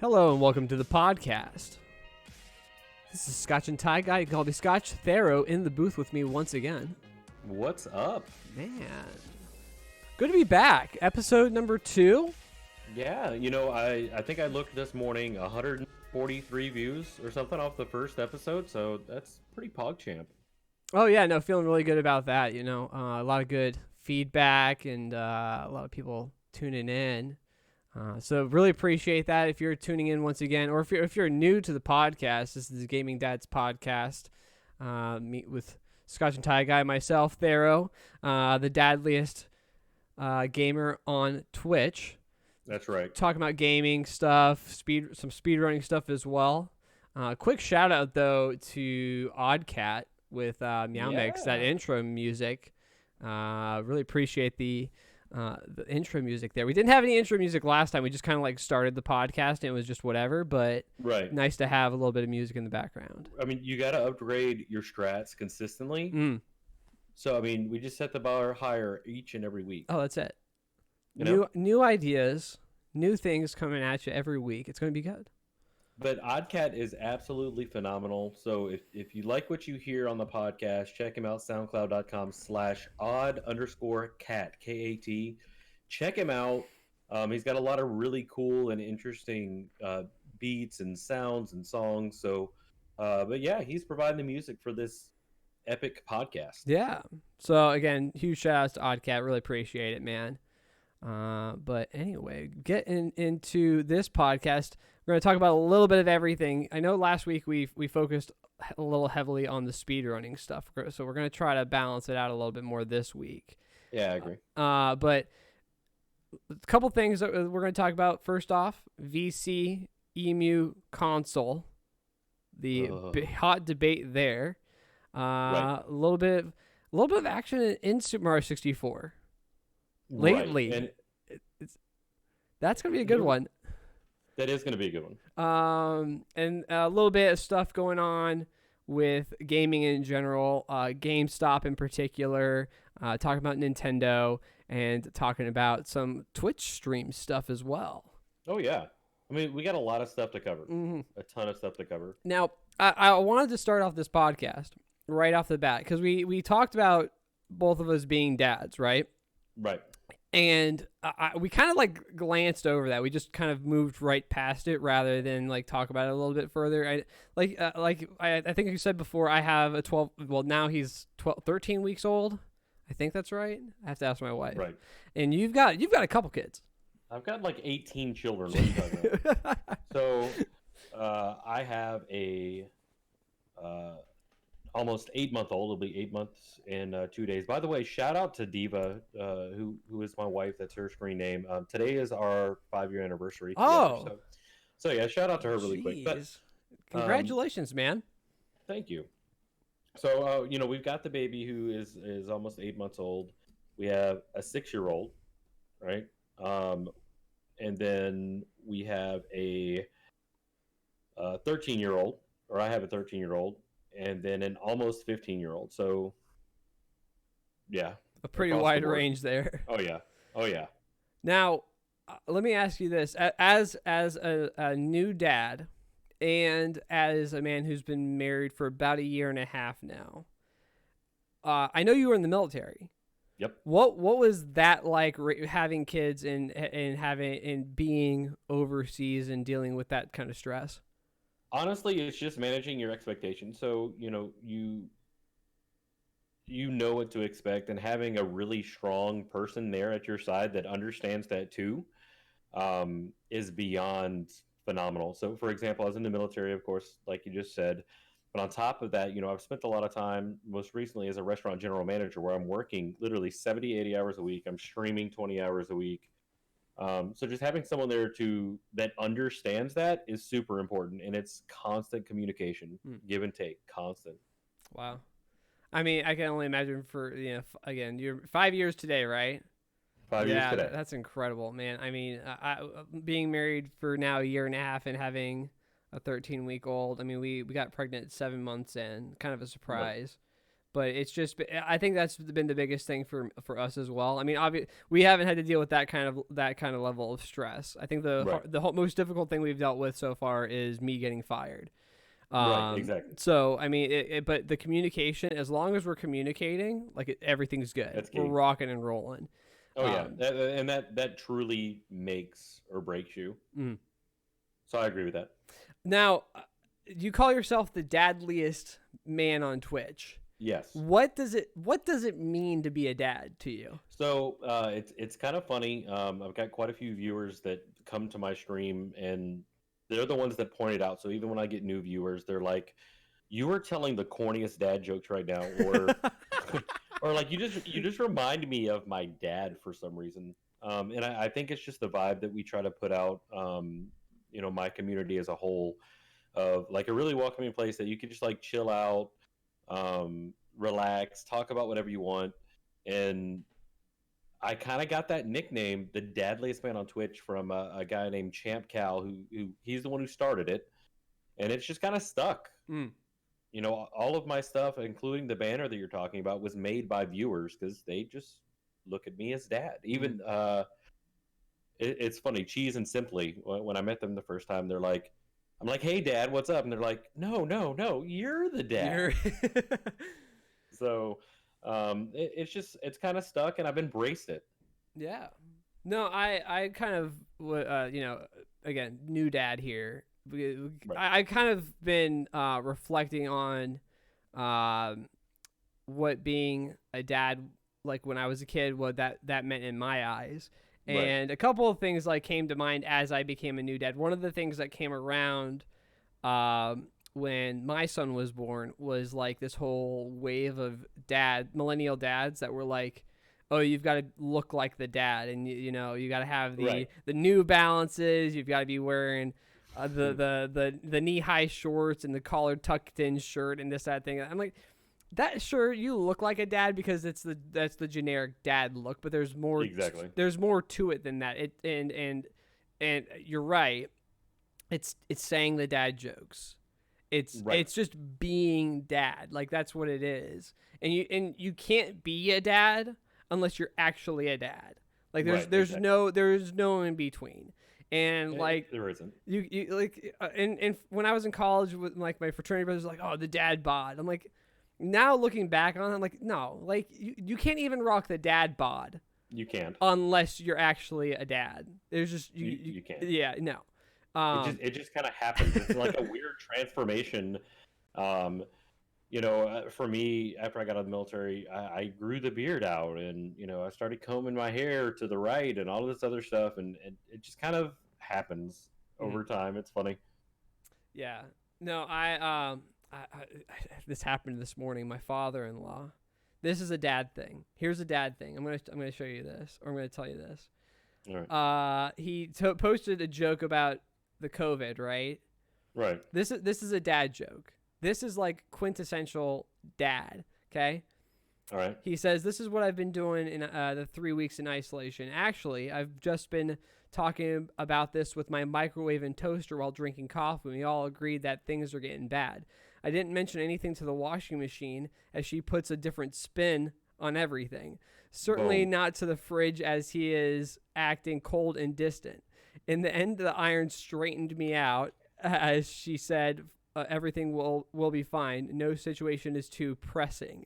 Hello and welcome to the podcast. This is Scotch and Tie guy. You can call me Scotch Tharoah in the booth with me once again. What's up? Man, good to be back. Episode number 2. Yeah, I think I looked this morning, 143 views or something off the first episode, so that's pretty PogChamp. Oh yeah, no, feeling really good about that. A lot of good feedback and a lot of people tuning in. So really appreciate that. If you're tuning in once again, or if you're new to the podcast, this is the Gaming Dads podcast. Meet with Scotch and Tie guy, myself, Tharoah, the dadliest gamer on Twitch. That's right. Talking about gaming stuff, some speedrunning stuff as well. Quick shout out though to Oddcat with Meow Mix, that intro music. Really appreciate the intro music there. We didn't have any intro music last time. We just kind of like started the podcast and it was just whatever, but nice to have a little bit of music in the background. I mean, you got to upgrade your strats consistently. So, I mean, we just set the bar higher each and every week. Oh, that's it. New ideas, new things coming at you every week. It's going to be good. But Oddcat is absolutely phenomenal. So if you like what you hear on the podcast, check him out, soundcloud.com/odd_cat, K-A-T. Check him out. He's got a lot of really cool and interesting beats and sounds and songs. So, but yeah, he's providing the music for this epic podcast. Yeah. So again, huge shout outs to Oddcat. Really appreciate it, man. But anyway, getting into this podcast, we're going to talk about a little bit of everything. I know last week we focused a little heavily on the speedrunning stuff, so we're going to try to balance it out a little bit more this week. Yeah, I agree. But a couple things that we're going to talk about. First off, VC Emu console, the hot debate there. A little bit of action in Super Mario 64 lately. Right. That's going to be a good one. That is going to be a good one. And a little bit of stuff going on with gaming in general, Gamestop in particular, talking about Nintendo, and talking about some Twitch stream stuff as well. Oh, yeah. I mean, we got a lot of stuff to cover. A ton of stuff to cover. Now, I wanted to start off this podcast right off the bat, because we talked about both of us being dads, right? Right. And we kind of like glanced over that. We just kind of moved right past it rather than like talk about it a little bit further. I think you said before, I have a 12. Well, now he's 13 weeks old. I think that's right. I have to ask my wife. Right. And you've got a couple kids. I've got like 18 children. What are you talking about? So I have a almost 8-month-old. It'll be 8 months and 2 days. By the way, shout out to Diva, who is my wife. That's her screen name. Today is our 5-year anniversary. Oh, so yeah, shout out to her really quick. But congratulations, man. Thank you. So we've got the baby who is almost 8 months old. We have a 6-year-old, right? And then we have a 13-year-old, or I have a 13-year-old. And then an almost 15-year-old. So, yeah. A pretty wide range there. Oh, yeah. Oh, yeah. Now, let me ask you this. As a new dad and as a man who's been married for about 1.5 years now, I know you were in the military. Yep. What was that like, having kids and being overseas and dealing with that kind of stress? Honestly, it's just managing your expectations. So, you know what to expect, and having a really strong person there at your side that understands that too, is beyond phenomenal. So, for example, I was in the military, of course, like you just said, but on top of that, I've spent a lot of time, most recently as a restaurant general manager, where I'm working literally 70, 80 hours a week. I'm streaming 20 hours a week. So just having someone there that understands that is super important, and it's constant communication, give and take, constant. Wow. I mean, I can only imagine for, again, you're 5 years today, right? 5 years today. That's incredible, man. I mean, being married for now 1.5 years and having a 13-week-old. I mean, we got pregnant 7 months in, kind of a surprise. But it's just, I think that's been the biggest thing for us as well. I mean, we haven't had to deal with that kind of level of stress. I think the most difficult thing we've dealt with so far is me getting fired. Right, exactly. So I mean, but the communication, as long as we're communicating, like everything's good. That's key. We're rocking and rolling. Oh yeah, and that truly makes or breaks you. Mm. So I agree with that. Now, you call yourself the dadliest man on Twitch. Yes. What does it mean to be a dad to you? So it's kind of funny. I've got quite a few viewers that come to my stream, and they're the ones that point it out. So even when I get new viewers, they're like, "You are telling the corniest dad jokes right now," or or like you just remind me of my dad for some reason. And I think it's just the vibe that we try to put out. My community as a whole, of like a really welcoming place that you can just like chill out, relax, talk about whatever you want. And I kind of got that nickname, the Dadliest Man on Twitch, from a guy named Champ Cal, who he's the one who started it, and it's just kind of stuck. Mm. All of my stuff, including the banner that you're talking about, was made by viewers because they just look at me as dad. Even it's funny, Cheese and Simply, when I met them the first time, they're like, I'm like, "Hey, Dad, what's up?" And they're like, No, you're the dad." So it's kind of stuck, and I've embraced it. Yeah. No, I kind of, again, new dad here. Right. I kind of been reflecting on what being a dad, like when I was a kid, what that meant in my eyes. And a couple of things like came to mind as I became a new dad. One of the things that came around when my son was born was like this whole wave of millennial dads that were like, "Oh, you've got to look like the dad, and you got to have the New Balances. You've got to be wearing the knee high shorts and the collar tucked in shirt and this that thing." I'm like, that sure, you look like a dad because that's the generic dad look, but there's more. Exactly. There's more to it than that. And you're right. It's saying the dad jokes. It's just being dad. Like that's what it is. And you can't be a dad unless you're actually a dad. Like there's no in between. And like there isn't. You like and when I was in college with like my fraternity brothers, like, "Oh, the dad bod." I'm like, now looking back on it, I'm like, no, like you can't even rock the dad bod. You can't unless you're actually a dad. There's just you can't. Yeah, no. It just kind of happens. It's like a weird transformation. For me, after I got out of the military, I grew the beard out, and I started combing my hair to the right, and all of this other stuff, and it just kind of happens over time. It's funny. Yeah. No, I this happened this morning. My father-in-law. This is a dad thing. Here's a dad thing. I'm gonna show you this, or I'm gonna tell you this. All right. He posted a joke about the COVID, right? Right. This is a dad joke. This is like quintessential dad. Okay. All right. He says, "This is what I've been doing in the 3 weeks in isolation. Actually, I've just been talking about this with my microwave and toaster while drinking coffee. We all agreed that things are getting bad. I didn't mention anything to the washing machine as she puts a different spin on everything. Certainly not to the fridge as he is acting cold and distant. In the end, the iron straightened me out as she said, everything will be fine. No situation is too pressing.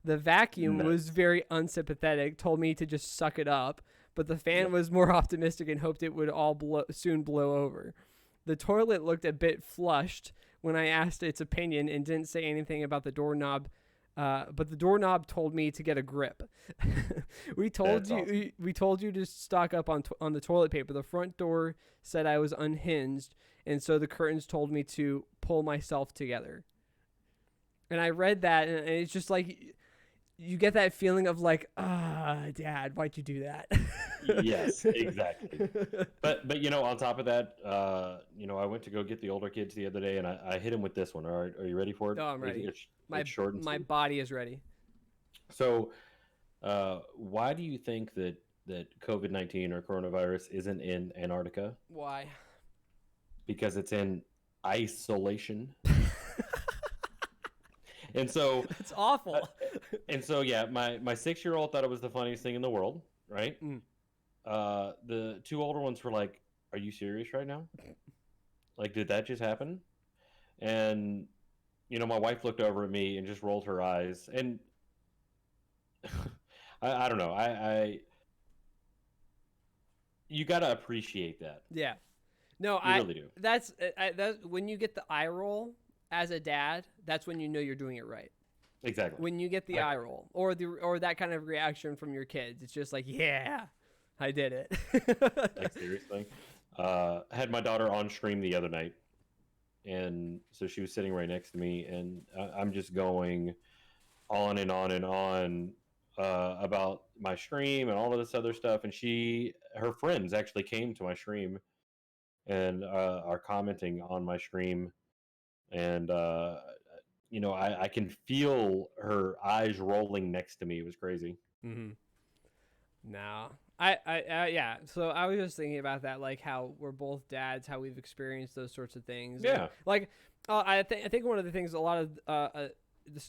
The vacuum was very unsympathetic, told me to just suck it up, but the fan was more optimistic and hoped it would all soon blow over. The toilet looked a bit flushed when I asked its opinion and didn't say anything about the doorknob, but the doorknob told me to get a grip. We told you to stock up on the toilet paper. The front door said I was unhinged, and so the curtains told me to pull myself together." And I read that, and it's just like, you get that feeling of like, Dad, why'd you do that? Yes, exactly. But on top of that, I went to go get the older kids the other day, and I hit him with this one. All right, are you ready for it? Oh, I'm ready. It's short and my sweet. body is ready. So, why do you think that COVID-19 or coronavirus isn't in Antarctica? Why? Because it's in isolation. And so, That's awful. and so, yeah, my 6-year-old thought it was the funniest thing in the world, right? Mm. The two older ones were like, "Are you serious right now? Like, did that just happen?" And my wife looked over at me and just rolled her eyes, and I don't know. You got to appreciate that. Yeah. No, You really do. that's when you get the eye roll as a dad, that's when you know you're doing it right. Exactly. When you get the eye roll or that kind of reaction from your kids, it's just like, yeah, I did it. Like, seriously. Had my daughter on stream the other night, and so she was sitting right next to me, and I'm just going on and on and on about my stream and all of this other stuff, and her friends actually came to my stream and are commenting on my stream, and I can feel her eyes rolling next to me. It was crazy. Mm-hmm. No, yeah. So I was just thinking about that, like how we're both dads, how we've experienced those sorts of things. Yeah. And, like, I think one of the things a lot of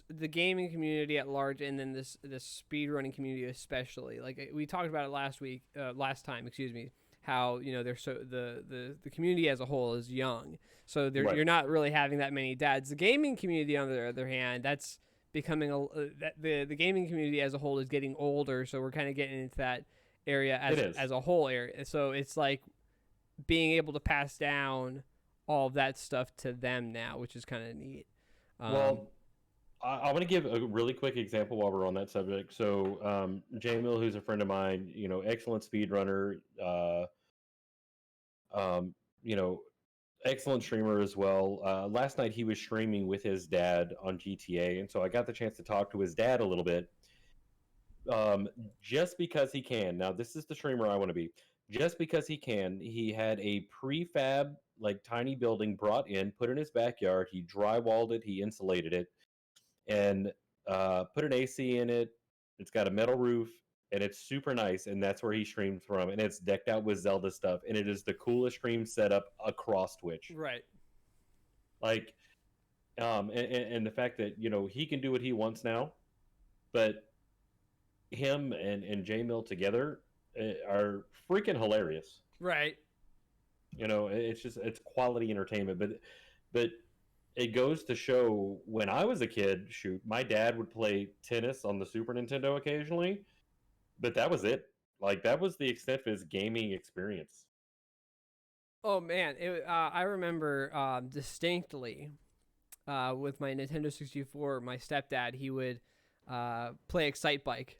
the gaming community at large, and then this speedrunning community especially, like we talked about it last time, excuse me, how they're the community as a whole is young, so Right. you're not really having that many dads. The gaming community, on the other hand, that's becoming the gaming community as a whole is getting older, so we're kind of getting into that area as a whole area. So it's like being able to pass down all of that stuff to them now, which is kind of neat. Well, I want to give a really quick example while we're on that subject. So, Jay Mill, who's a friend of mine, excellent speedrunner, um, you know, excellent streamer as well. Last night he was streaming with his dad on GTA, and so I got the chance to talk to his dad a little bit. Just because he can. Now, this is the streamer I want to be. Just because he can, he had a prefab, like, tiny building brought in, put in his backyard. He drywalled it, he insulated it, and put an AC in it. It's got a metal roof, and it's super nice. And that's where he streamed from. And it's decked out with Zelda stuff, and it is the coolest stream setup across Twitch. Right. Like, and the fact that he can do what he wants now, but him and J Mill together are freaking hilarious. Right. It's quality entertainment, but it goes to show, when I was a kid, shoot, my dad would play tennis on the Super Nintendo occasionally, but that was it. Like, that was the extent of his gaming experience. Oh man, I remember distinctly with my Nintendo 64. My stepdad, he would play Excite Bike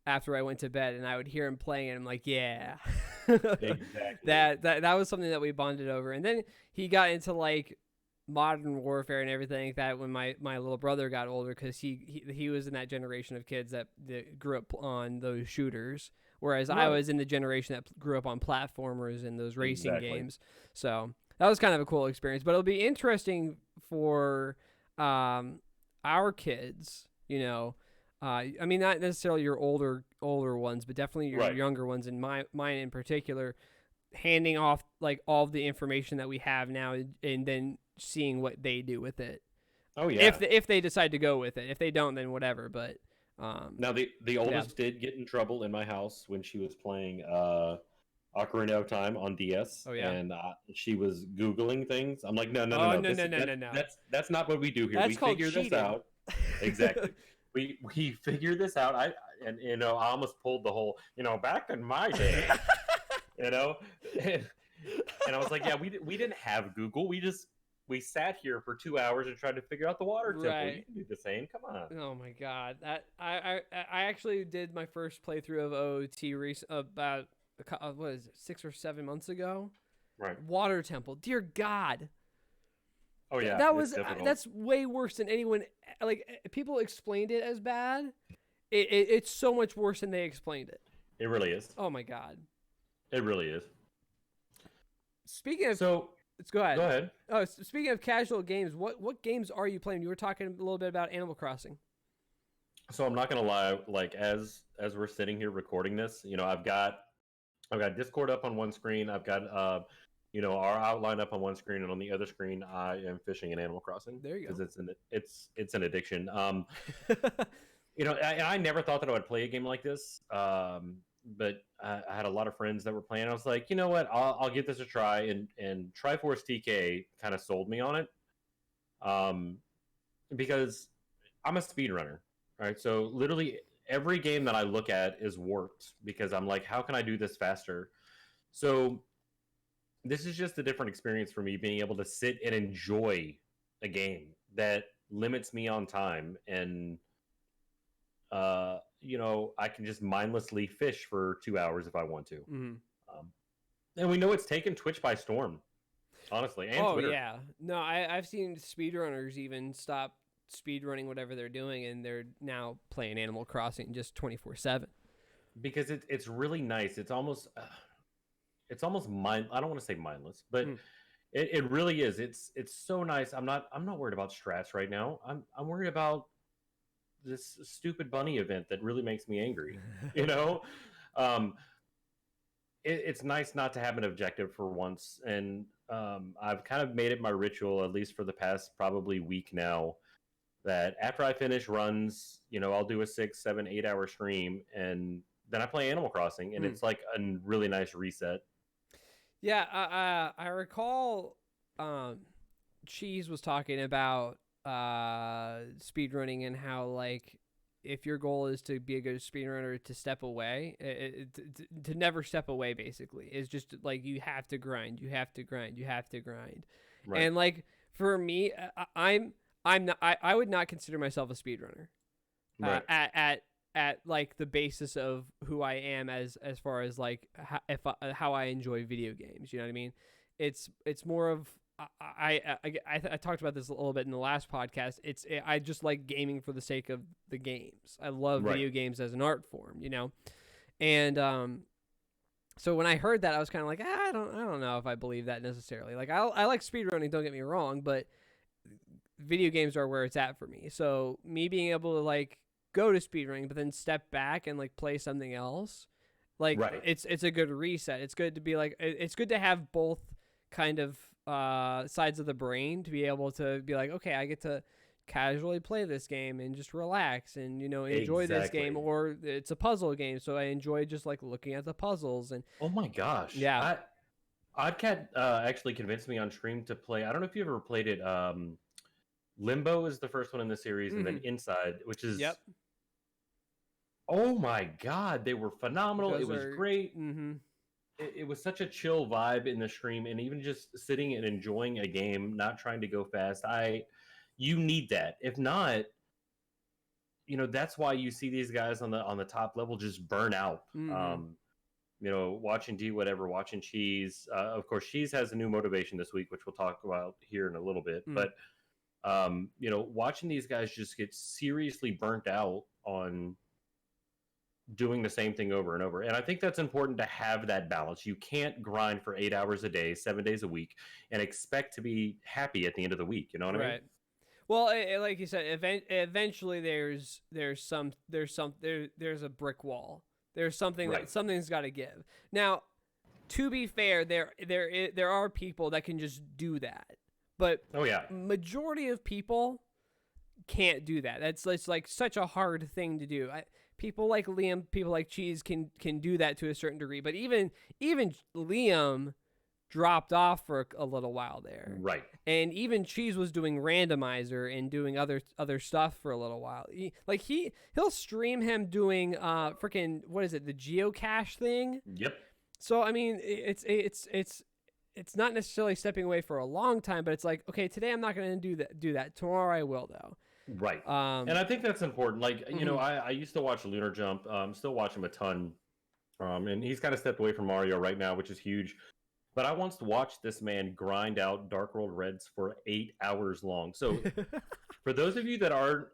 after I went to bed, and I would hear him playing it. I'm like, yeah. Exactly. That was something that we bonded over. And then he got into like Modern Warfare and everything like that when my little brother got older, because he was in that generation of kids that grew up on those shooters, whereas I was in the generation that grew up on platformers and those racing games. So that was kind of a cool experience. But it'll be interesting for our kids, I mean, not necessarily your older ones, but definitely your younger ones, and mine in particular, handing off like all of the information that we have now, and then seeing what they do with it. Oh yeah. If they decide to go with it. If they don't, then whatever. But now the oldest did get in trouble in my house when she was playing Ocarina of Time on DS. Oh yeah. And she was Googling things. I'm like, no. That's not what we do here. That's we called figure cheating. this out. Exactly. we figure this out. I almost pulled the whole, back in my day, and I was like, yeah, we didn't have Google. We sat here for 2 hours and tried to figure out the water temple. You can do the same. Come on. Oh my god, that I actually did my first playthrough of OoT about what is it, 6 or 7 months ago. Right. Water temple. Dear God. Oh yeah. That's way worse than anyone. Like, people explained it as bad. It's so much worse than they explained it. It really is. Oh my god. It really is. Speaking of, let's go ahead. Go ahead. Oh, speaking of casual games, what games are you playing? You were talking a little bit about Animal Crossing. So I'm not gonna lie. Like, as we're sitting here recording this, I've got Discord up on one screen. I've got our outline up on one screen, and on the other screen I am fishing in Animal Crossing. There you go. Because it's an addiction. I never thought that I would play a game like this. But I had a lot of friends that were playing. I was like, you know what? I'll give this a try. And Triforce TK kind of sold me on it. Because I'm a speedrunner, right? So literally every game that I look at is warped because I'm like, how can I do this faster? So this is just a different experience for me, being able to sit and enjoy a game that limits me on time, and I can just mindlessly fish for 2 hours if I want to. Mm-hmm. And we know it's taken Twitch by storm, honestly, and Twitter. Yeah, no, I've seen speedrunners even stop speedrunning whatever they're doing, and they're now playing Animal Crossing just 24/7. Because it's really nice. It's almost I don't want to say mindless, but it really is. It's so nice. I'm not worried about strats right now. I'm worried about this stupid bunny event that really makes me angry. It's nice not to have an objective for once, and I've kind of made it my ritual, at least for the past probably week now, that after I finish runs, I'll do a 6, 7, 8 hour stream, and then I play Animal Crossing, and it's like a really nice reset. Yeah, I recall Cheese was talking about speedrunning and how, like, if your goal is to be a good speedrunner, to step away, to never step away, basically, is just like you have to grind, you have to grind, you have to grind. Right. And like for me, I'm not, I would not consider myself a speedrunner. Right. At like the basis of who I am as far as like how I enjoy video games. You know what I mean? It's more of I talked about this a little bit in the last podcast. I just like gaming for the sake of the games. I love video games as an art form, and so when I heard that, I was kind of like, I don't know if I believe that necessarily. Like I like speedrunning, don't get me wrong, but video games are where it's at for me. So me being able to like go to speedrunning, but then step back and like play something else, like it's a good reset. It's good to be like, it's good to have both kind of sides of the brain to be able to be like, okay, I get to casually play this game and just relax and enjoy this game, or it's a puzzle game, so I enjoy just like looking at the puzzles. And oh my gosh, yeah, Oddcat actually convinced me on stream to play. I don't know if you ever played it. Limbo is the first one in the series, and then Inside, which is oh my god, they were phenomenal. It was great. It was such a chill vibe in the stream, and even just sitting and enjoying a game, not trying to go fast. You need that. If not, that's why you see these guys on the top level just burn out. Watching D whatever, watching Cheese. Of course, Cheese has a new motivation this week, which we'll talk about here in a little bit. But watching these guys just get seriously burnt out on doing the same thing over and over. And I think that's important to have that balance. You can't grind for 8 hours a day, 7 days a week, and expect to be happy at the end of the week. You know what I mean? Well, like you said, eventually there's a brick wall. There's something that something's got to give. Now, to be fair, there are people that can just do that, but majority of people can't do that. It's like such a hard thing to do. People like Liam, people like Cheese can do that to a certain degree, but even Liam dropped off for a little while there. Right. And even Cheese was doing randomizer and doing other stuff for a little while. He'll stream him doing freaking, what is it, the geocache thing? Yep. So I mean, it's not necessarily stepping away for a long time, but it's like, okay, today I'm not going to do that. Tomorrow I will, though. Right. And I think that's important. Like, I used to watch Lunar Jump. Still watch him a ton. And he's kind of stepped away from Mario right now, which is huge. But I once watched this man grind out Dark World Reds for 8 hours long. So for those of you that aren't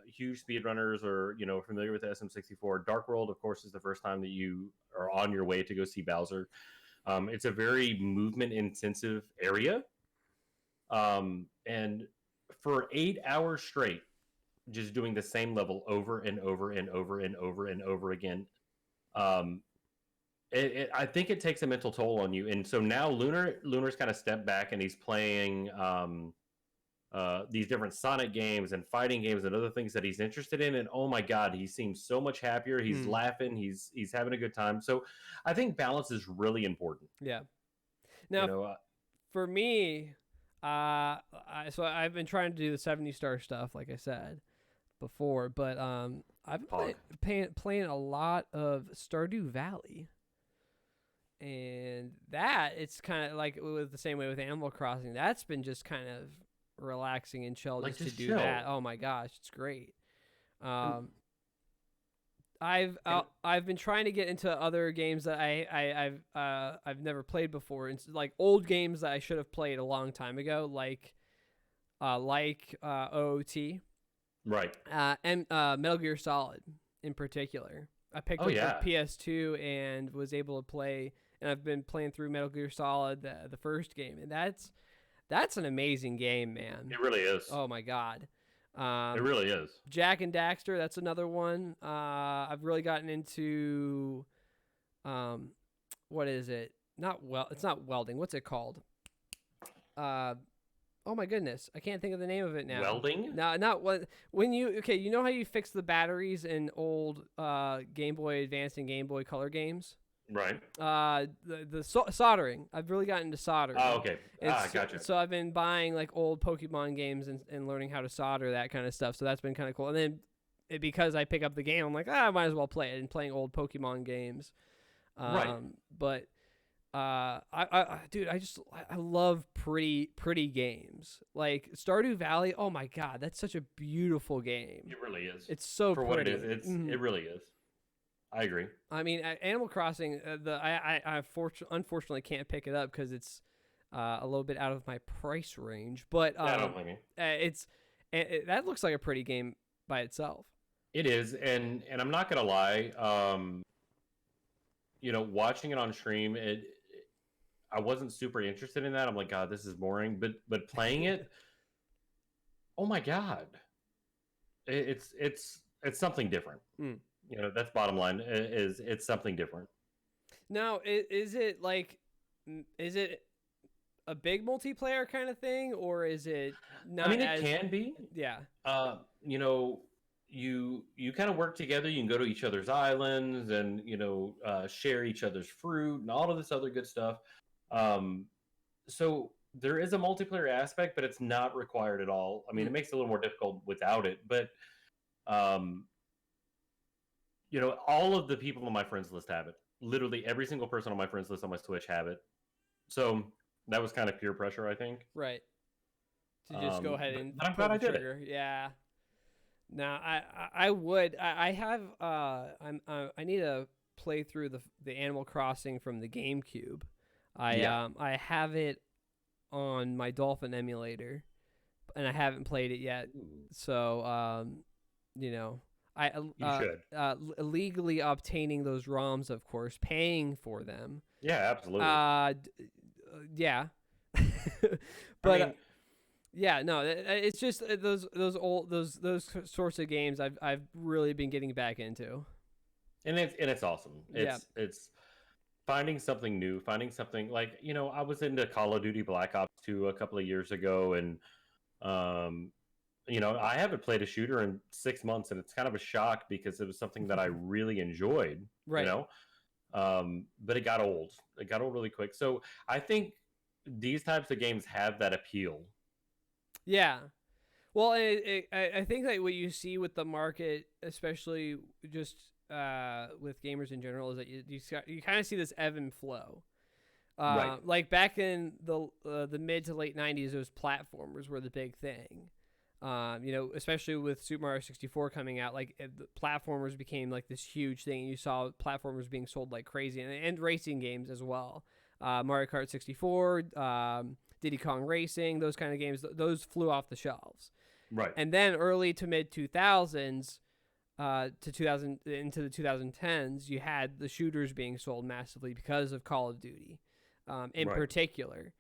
huge speedrunners or, familiar with the SM64, Dark World, of course, is the first time that you are on your way to go see Bowser. It's a very movement-intensive area. And for 8 hours straight, just doing the same level over and over and over and over and over again, I think it takes a mental toll on you. And so now Lunar's kind of stepped back and he's playing these different Sonic games and fighting games and other things that he's interested in. And oh my God, he seems so much happier. He's laughing. He's having a good time. So I think balance is really important. Yeah. Now, for me, so I've been trying to do the 70-star stuff, like I said before, but I've been playing a lot of Stardew Valley. And that, it's kind of like with the same way with Animal Crossing. That's been just kind of relaxing and chill, like just to do chill. That. Oh my gosh, it's great. I've been trying to get into other games that I've never played before. It's like old games that I should have played a long time ago, like OoT, right? And Metal Gear Solid in particular. I picked up the PS2 and was able to play, and I've been playing through Metal Gear Solid, the first game, and that's an amazing game, man. It really is. Oh my God. It really is. Jack and Daxter, that's another one. I've really gotten into, what is it? It's not welding. What's it called? Oh my goodness, I can't think of the name of it now. Welding? No, not what. When you you know how you fix the batteries in old Game Boy Advance and Game Boy Color games? Right. The soldering. I've really gotten into soldering. Oh, okay. Gotcha. So I've been buying like old Pokemon games and learning how to solder, that kind of stuff. So that's been kind of cool. And then because I pick up the game, I'm like, I might as well play it, and playing old Pokemon games. Right. But dude, I love pretty games. Like Stardew Valley. Oh my God, that's such a beautiful game. It really is. It's so for pretty. what it is. It really is. I agree. I mean, Animal Crossing. I unfortunately can't pick it up because it's a little bit out of my price range. But I don't blame you. That looks like a pretty game by itself. It is, and I'm not gonna lie. Watching it on stream, I wasn't super interested in that. I'm like, God, this is boring. But playing it, oh my God, it's something different. That's bottom line. It's something different. Now, is it a big multiplayer kind of thing, or is it not? I mean, it can be. Yeah. You kind of work together. You can go to each other's islands and share each other's fruit and all of this other good stuff. So there is a multiplayer aspect, but it's not required at all. I mean, it makes it a little more difficult without it, but all of the people on my friends list have it. Literally every single person on my friends list on my Switch have it. So that was kind of peer pressure, I think. Right. To just go ahead and I'm glad I did it. Yeah. Now I would. I have I need to play through the Animal Crossing from the GameCube. I have it on my Dolphin emulator, and I haven't played it yet. So you should legally obtaining those ROMs, of course, paying for them. Yeah, absolutely. Yeah, but yeah, no, it's just those sorts of games I've really been getting back into. And it's awesome. It's finding something new, finding something like, I was into Call of Duty Black Ops 2 a couple of years ago, and I haven't played a shooter in 6 months, and it's kind of a shock because it was something that I really enjoyed. Right. But it got old. It got old really quick. So I think these types of games have that appeal. Yeah. Well, I think that what you see with the market, especially just with gamers in general, is that you kind of see this ebb and flow. Right. Like back in the mid to late 90s, those platformers were the big thing. Especially with Super Mario 64 coming out, like the platformers became like this huge thing. You saw platformers being sold like crazy, and racing games as well. Mario Kart 64, Diddy Kong Racing, those kind of games, those flew off the shelves. Right. And then early to mid 2000s, to 2000 into the 2010s, you had the shooters being sold massively because of Call of Duty, in particular.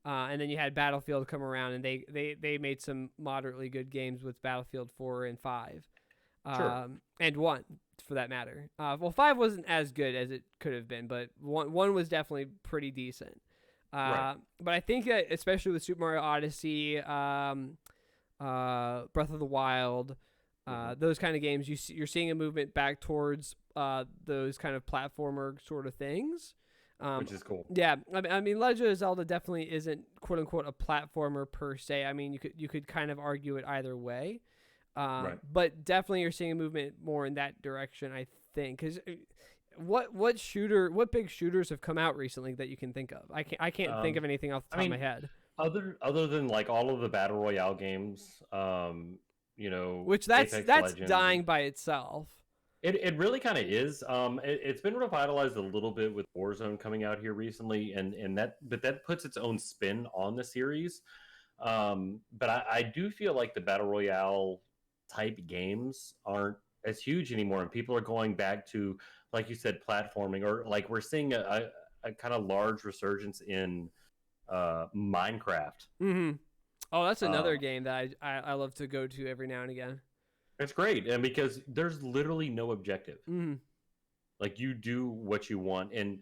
And then you had Battlefield come around, and they made some moderately good games with Battlefield 4 and 5, sure. And 1 for that matter. Well, 5 wasn't as good as it could have been, but one was definitely pretty decent. Right. But I think that especially with Super Mario Odyssey, Breath of the Wild, those kind of games, you're seeing a movement back towards those kind of platformer sort of things. Which is cool. Yeah, I mean, Legend of Zelda definitely isn't quote unquote a platformer per se. I mean, you could kind of argue it either way, Right. but definitely you're seeing a movement more in that direction. I think because what big shooters have come out recently that you can think of? I can't think of anything off the top of my head. Other than like all of the battle royale games, Which that's Legends dying by itself. It really kind of is. It's been revitalized a little bit with Warzone coming out here recently, and that puts its own spin on the series. But I do feel like the battle royale type games aren't as huge anymore, and people are going back to, like you said, platforming, or like we're seeing a kind of large resurgence in Minecraft. Mm-hmm. Oh, that's another game that I love to go to every now and again. It's great, and because there's literally no objective. Mm-hmm. Like, you do what you want, and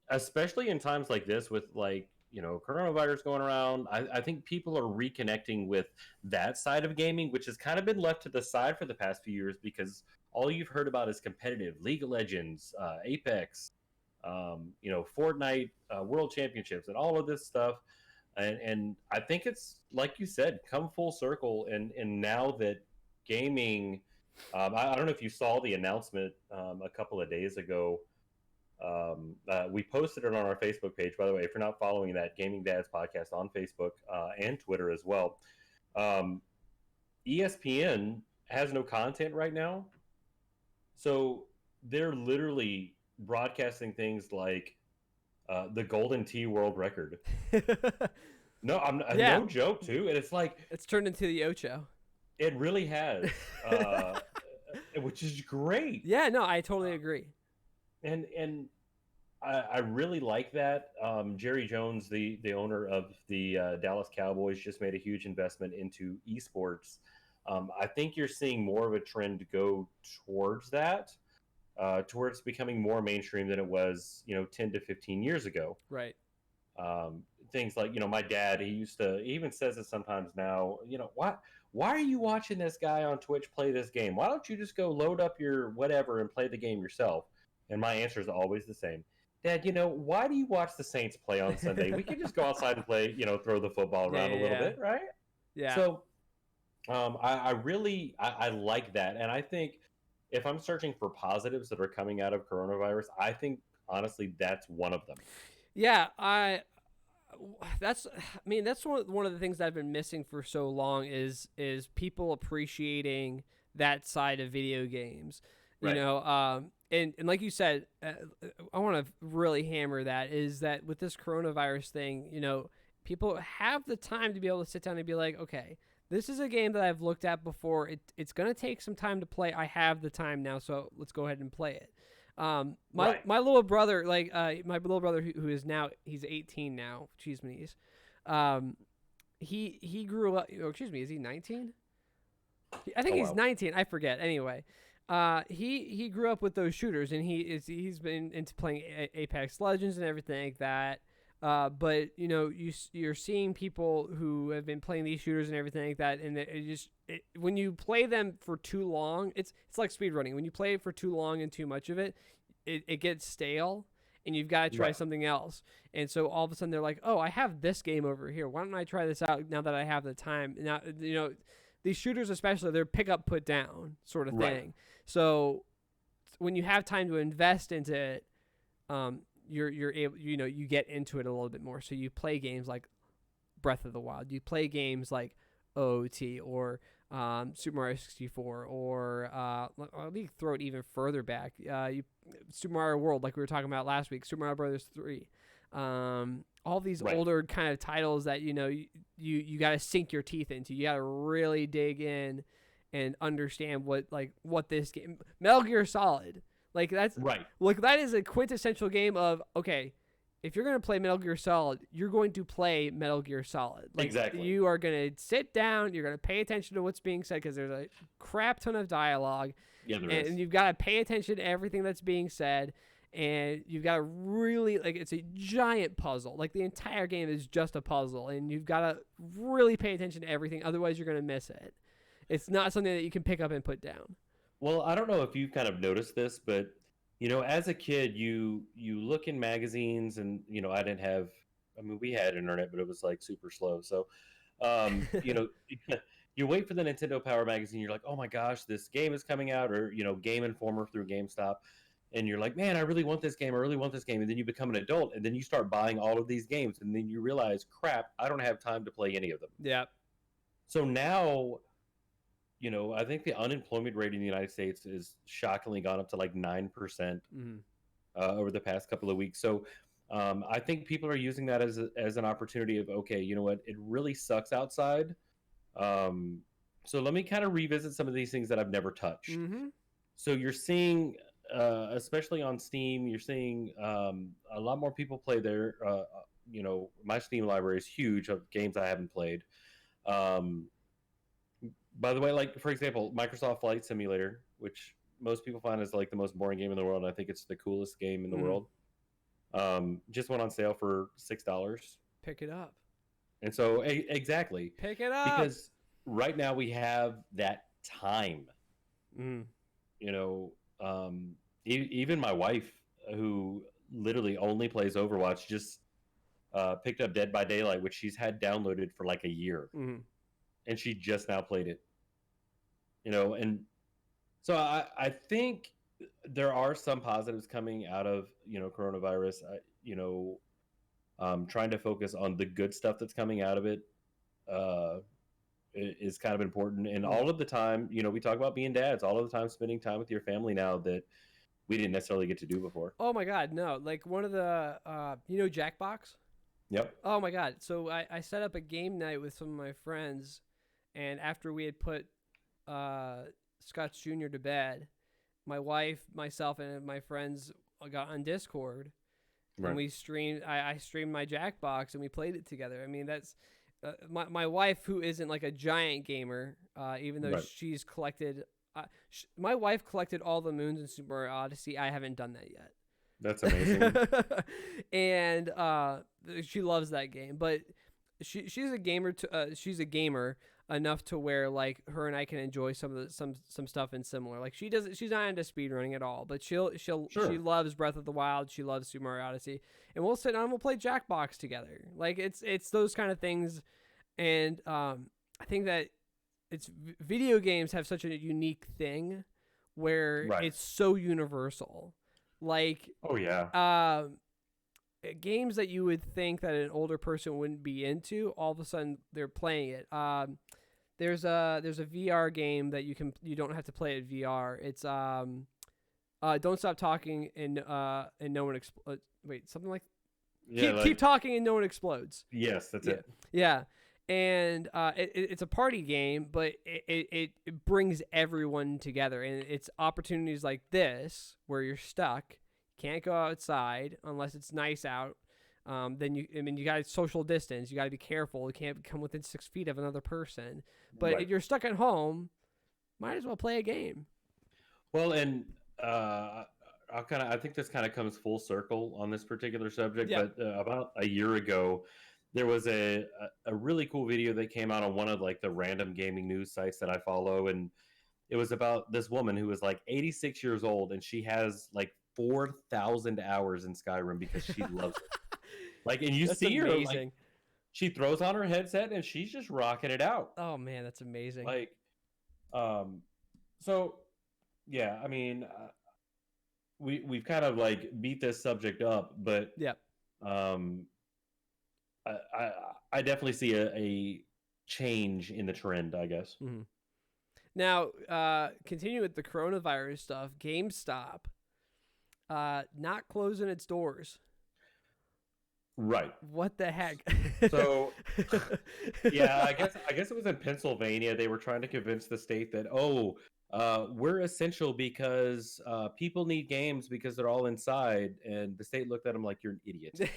especially in times like this with, like, coronavirus going around, I think people are reconnecting with that side of gaming, which has kind of been left to the side for the past few years because all you've heard about is competitive League of Legends, Apex, Fortnite, World Championships, and all of this stuff. And I think it's, like you said, come full circle. And now that gaming, I don't know if you saw the announcement a couple of days ago. We posted it on our Facebook page, by the way. If you're not following that, Gaming Dads Podcast on Facebook and Twitter as well. ESPN has no content right now. So they're literally broadcasting things like the Golden Tee World Record. No, no joke too. And it's like, it's turned into the Ocho. It really has, which is great. Yeah, no, I totally agree. And I really like that. Jerry Jones, the owner of the Dallas Cowboys, just made a huge investment into esports. I think you're seeing more of a trend go towards that. Towards becoming more mainstream than it was, 10 to 15 years ago. Right. Things like, my dad, he even says it sometimes now, why are you watching this guy on Twitch play this game? Why don't you just go load up your whatever and play the game yourself? And my answer is always the same. Dad, why do you watch the Saints play on Sunday? We can just go outside and play, throw the football around a little bit, right? Yeah. So I really like that. And I think if I'm searching for positives that are coming out of coronavirus, I think honestly that's one of them. Yeah, that's one of the things that I've been missing for so long is people appreciating that side of video games. Right. And like you said, I want to really hammer that is that with this coronavirus thing, people have the time to be able to sit down and be like, okay, this is a game that I've looked at before. It's going to take some time to play. I have the time now, so let's go ahead and play it. My little brother, who is now, he's 18 now. Cheese Me's. He grew up. Oh, excuse me, is he 19? I think he's 19. I forget. Anyway, he grew up with those shooters, and he's been into playing Apex Legends and everything like that. But you're seeing people who have been playing these shooters and everything like that, and when you play them for too long, it's like speedrunning. When you play it for too long and too much of it, it gets stale, and you've got to try something else. And so all of a sudden they're like, oh, I have this game over here. Why don't I try this out now that I have the time? Now, these shooters especially, they're pick up, put down sort of thing. So when you have time to invest into it, you're able, you get into it a little bit more. So you play games like Breath of the Wild. You play games like OoT or Super Mario 64, or let me throw it even further back. Super Mario World, like we were talking about last week. Super Mario Brothers 3. All these older kind of titles that you got to sink your teeth into. You got to really dig in and understand what this game. Metal Gear Solid. Like that's right. Like that is a quintessential game of, okay, if you're going to play Metal Gear Solid, you're going to play Metal Gear Solid. Like, Exactly. you are going to sit down, you're going to pay attention to what's being said, because there's a crap ton of dialogue. Yeah, there and is. you've got to pay attention to everything that's being said. And you've got to really, like, it's a giant puzzle. Like, the entire game is just a puzzle. And you've got to really pay attention to everything. Otherwise, you're going to miss it. It's not something that you can pick up and put down. Well, I don't know if you've kind of noticed this, but as a kid, you look in magazines, and I didn't have. I mean, we had internet, but it was like super slow. So, you wait for the Nintendo Power magazine. You're like, oh my gosh, this game is coming out, or Game Informer through GameStop, and you're like, man, I really want this game. I really want this game. And then you become an adult, and then you start buying all of these games, and then you realize, crap, I don't have time to play any of them. Yeah. So now, I think the unemployment rate in the United States is shockingly gone up to like 9% over the past couple of weeks. So I think people are using that as an opportunity of, okay, you know what, it really sucks outside. So let me kind of revisit some of these things that I've never touched. So you're seeing, especially on Steam, you're seeing a lot more people play there. My Steam library is huge of games I haven't played. By the way, like, for example, Microsoft Flight Simulator, which most people find is like the most boring game in the world. And I think it's the coolest game in the world. Just went on sale for $6. Pick it up. And so, exactly. Pick it up. Because right now we have that time. Even my wife, who literally only plays Overwatch, just picked up Dead by Daylight, which she's had downloaded for like a year. And she just now played it. And so I think there are some positives coming out of, coronavirus. Trying to focus on the good stuff that's coming out of it is kind of important. And all of the time, we talk about being dads, all of the time spending time with your family now that we didn't necessarily get to do before. Oh my God, no. Like, one of the, Jackbox? Yep. Oh my God. So I set up a game night with some of my friends, and after we had put Scotch Jr. to bed, my wife, myself, and my friends got on Discord, and we streamed. I streamed my Jackbox, and we played it together. I mean, that's my wife, who isn't like a giant gamer, even though she's collected. My wife collected all the moons in Super Mario Odyssey. I haven't done that yet. That's amazing. And she loves that game, but she's a gamer. She's a gamer enough to where, like, her and I can enjoy some stuff in similar. Like, she's not into speedrunning at all, but she loves Breath of the Wild. She loves Super Mario Odyssey, and we'll sit down and we'll play Jackbox together. Like, it's those kind of things, and I think that video games have such a unique thing where it's so universal. Like, oh yeah. Games that you would think that an older person wouldn't be into, all of a sudden they're playing it. There's a VR game that you don't have to play it VR. It's Don't Stop Talking and no one explodes. Wait, something like keep talking and no one explodes. Yes, that's it. Yeah. And it's a party game, but it brings everyone together, and it's opportunities like this where you're stuck, can't go outside unless it's nice out. Then you got to social distance. You got to be careful. You can't come within 6 feet of another person. But if you're stuck at home, might as well play a game. Well, and I think this kind of comes full circle on this particular subject. Yeah. But about a year ago, there was a really cool video that came out on one of like the random gaming news sites that I follow, and it was about this woman who was like 86 years old, and she has like 4,000 hours in Skyrim because she loves it. Like, and you see her, like, she throws on her headset and she's just rocking it out. Oh man, that's amazing. Like, so yeah, I mean, we've kind of like beat this subject up, but I definitely see a change in the trend, I guess. Mm-hmm. Now, continue with the coronavirus stuff. GameStop not closing its doors. Right. What the heck? So, yeah, I guess it was in Pennsylvania. They were trying to convince the state that, we're essential because people need games because they're all inside. And the state looked at them like, you're an idiot.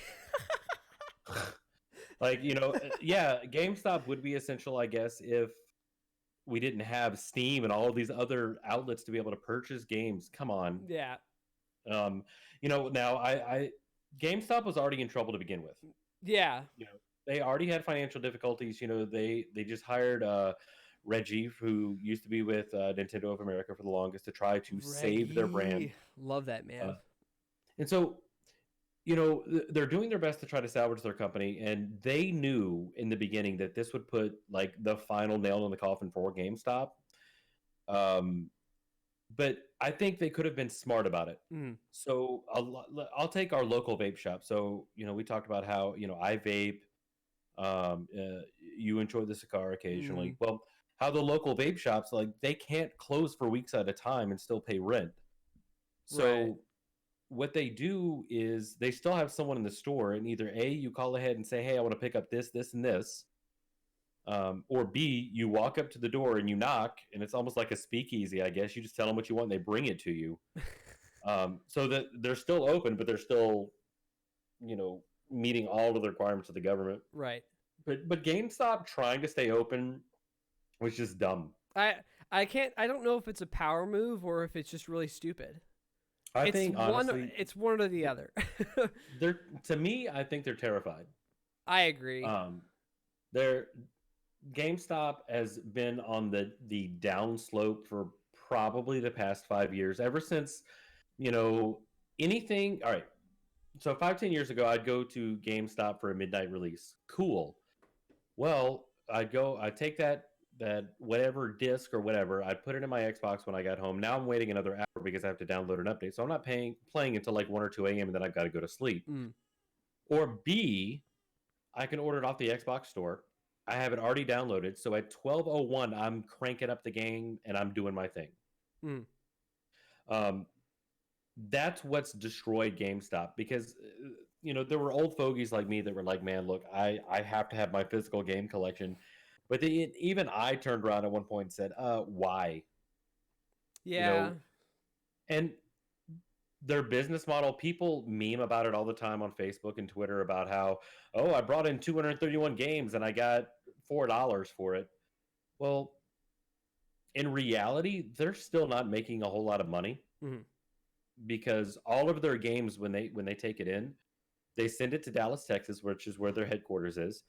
Like, yeah, GameStop would be essential, I guess, if we didn't have Steam and all of these other outlets to be able to purchase games. Come on. Yeah. Now I GameStop was already in trouble to begin with. Yeah. They already had financial difficulties. They just hired Reggie, who used to be with Nintendo of America for the longest, to try to save their brand. Love that man. And so, they're doing their best to try to salvage their company, and they knew in the beginning that this would put like the final nail in the coffin for GameStop. But I think they could have been smart about it. So I'll take our local vape shop. So we talked about how I vape. You enjoy the cigar occasionally. Well, how the local vape shops, like, they can't close for weeks at a time and still pay rent. So what they do is they still have someone in the store, and either A, you call ahead and say, hey, I want to pick up this, this, and this. Or B, you walk up to the door and you knock, and it's almost like a speakeasy, I guess. You just tell them what you want, and they bring it to you. So that they're still open, but they're still, meeting all of the requirements of the government. Right. But GameStop trying to stay open was just dumb. I don't know if it's a power move or if it's just really stupid. I think honestly, it's one or the other. To me, I think they're terrified. I agree. GameStop has been on the downslope for probably the past 5 years. Ever since, anything. All right. So 5-10 years ago, I'd go to GameStop for a midnight release. Cool. Well, I'd take that whatever disc or whatever, I'd put it in my Xbox when I got home. Now I'm waiting another hour because I have to download an update. So I'm not playing until like 1 or 2 a.m. and then I've got to go to sleep. Or B, I can order it off the Xbox store. I have it already downloaded. So at 12:01, I'm cranking up the game and I'm doing my thing. That's what's destroyed GameStop, because there were old fogies like me that were like, man, look, I have to have my physical game collection. But even I turned around at one point and said, why? Yeah. And their business model, people meme about it all the time on Facebook and Twitter about how, I brought in 231 games and I got $4 for it. Well, in reality, they're still not making a whole lot of money, because all of their games, when they take it in, they send it to Dallas, Texas, which is where their headquarters is.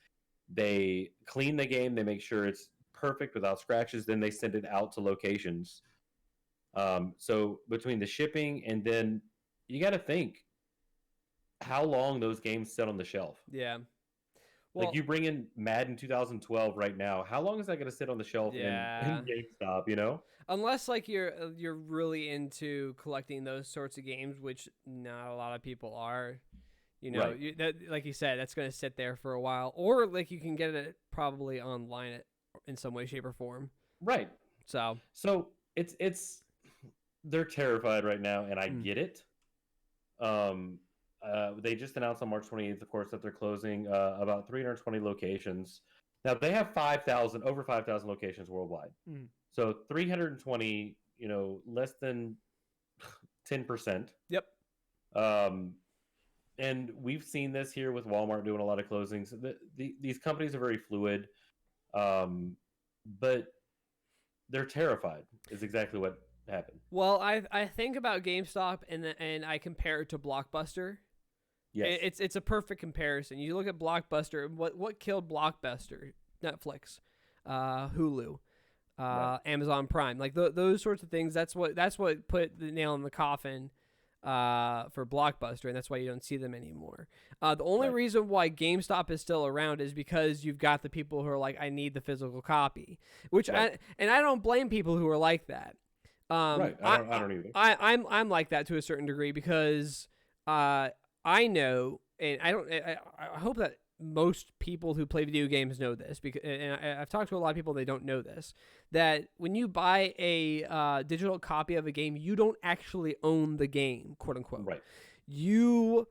They clean the game. They make sure it's perfect without scratches. Then they send it out to locations. So between the shipping and then you got to think how long those games sit on the shelf. Yeah. Well, like, you bring in Madden 2012 right now. How long is that going to sit on the shelf in GameStop, Unless like you're really into collecting those sorts of games, which not a lot of people are. Right. Like you said, that's going to sit there for a while, or like you can get it probably online in some way, shape, or form. Right. So it's they're terrified right now, and I get it. They just announced on March 28th, of course, that they're closing about 320 locations. Now they have over 5,000 locations worldwide. So 320, less than 10%. Yep. And we've seen this here with Walmart doing a lot of closings. These companies are very fluid, but they're terrified is exactly what happened. Well, I think about GameStop and I compare it to Blockbuster. Yes. It's a perfect comparison. You look at Blockbuster. What killed Blockbuster? Netflix, Hulu, Right. Amazon Prime, like those sorts of things. That's what put the nail in the coffin for Blockbuster, and that's why you don't see them anymore. The only reason why GameStop is still around is because you've got the people who are like, I need the physical copy, which I don't blame people who are like that. I don't either. I'm like that to a certain degree, because I know, and I hope that most people who play video games know this, because, and I've talked to a lot of people, they don't know this, that when you buy a digital copy of a game, you don't actually own the game, quote unquote. Right. You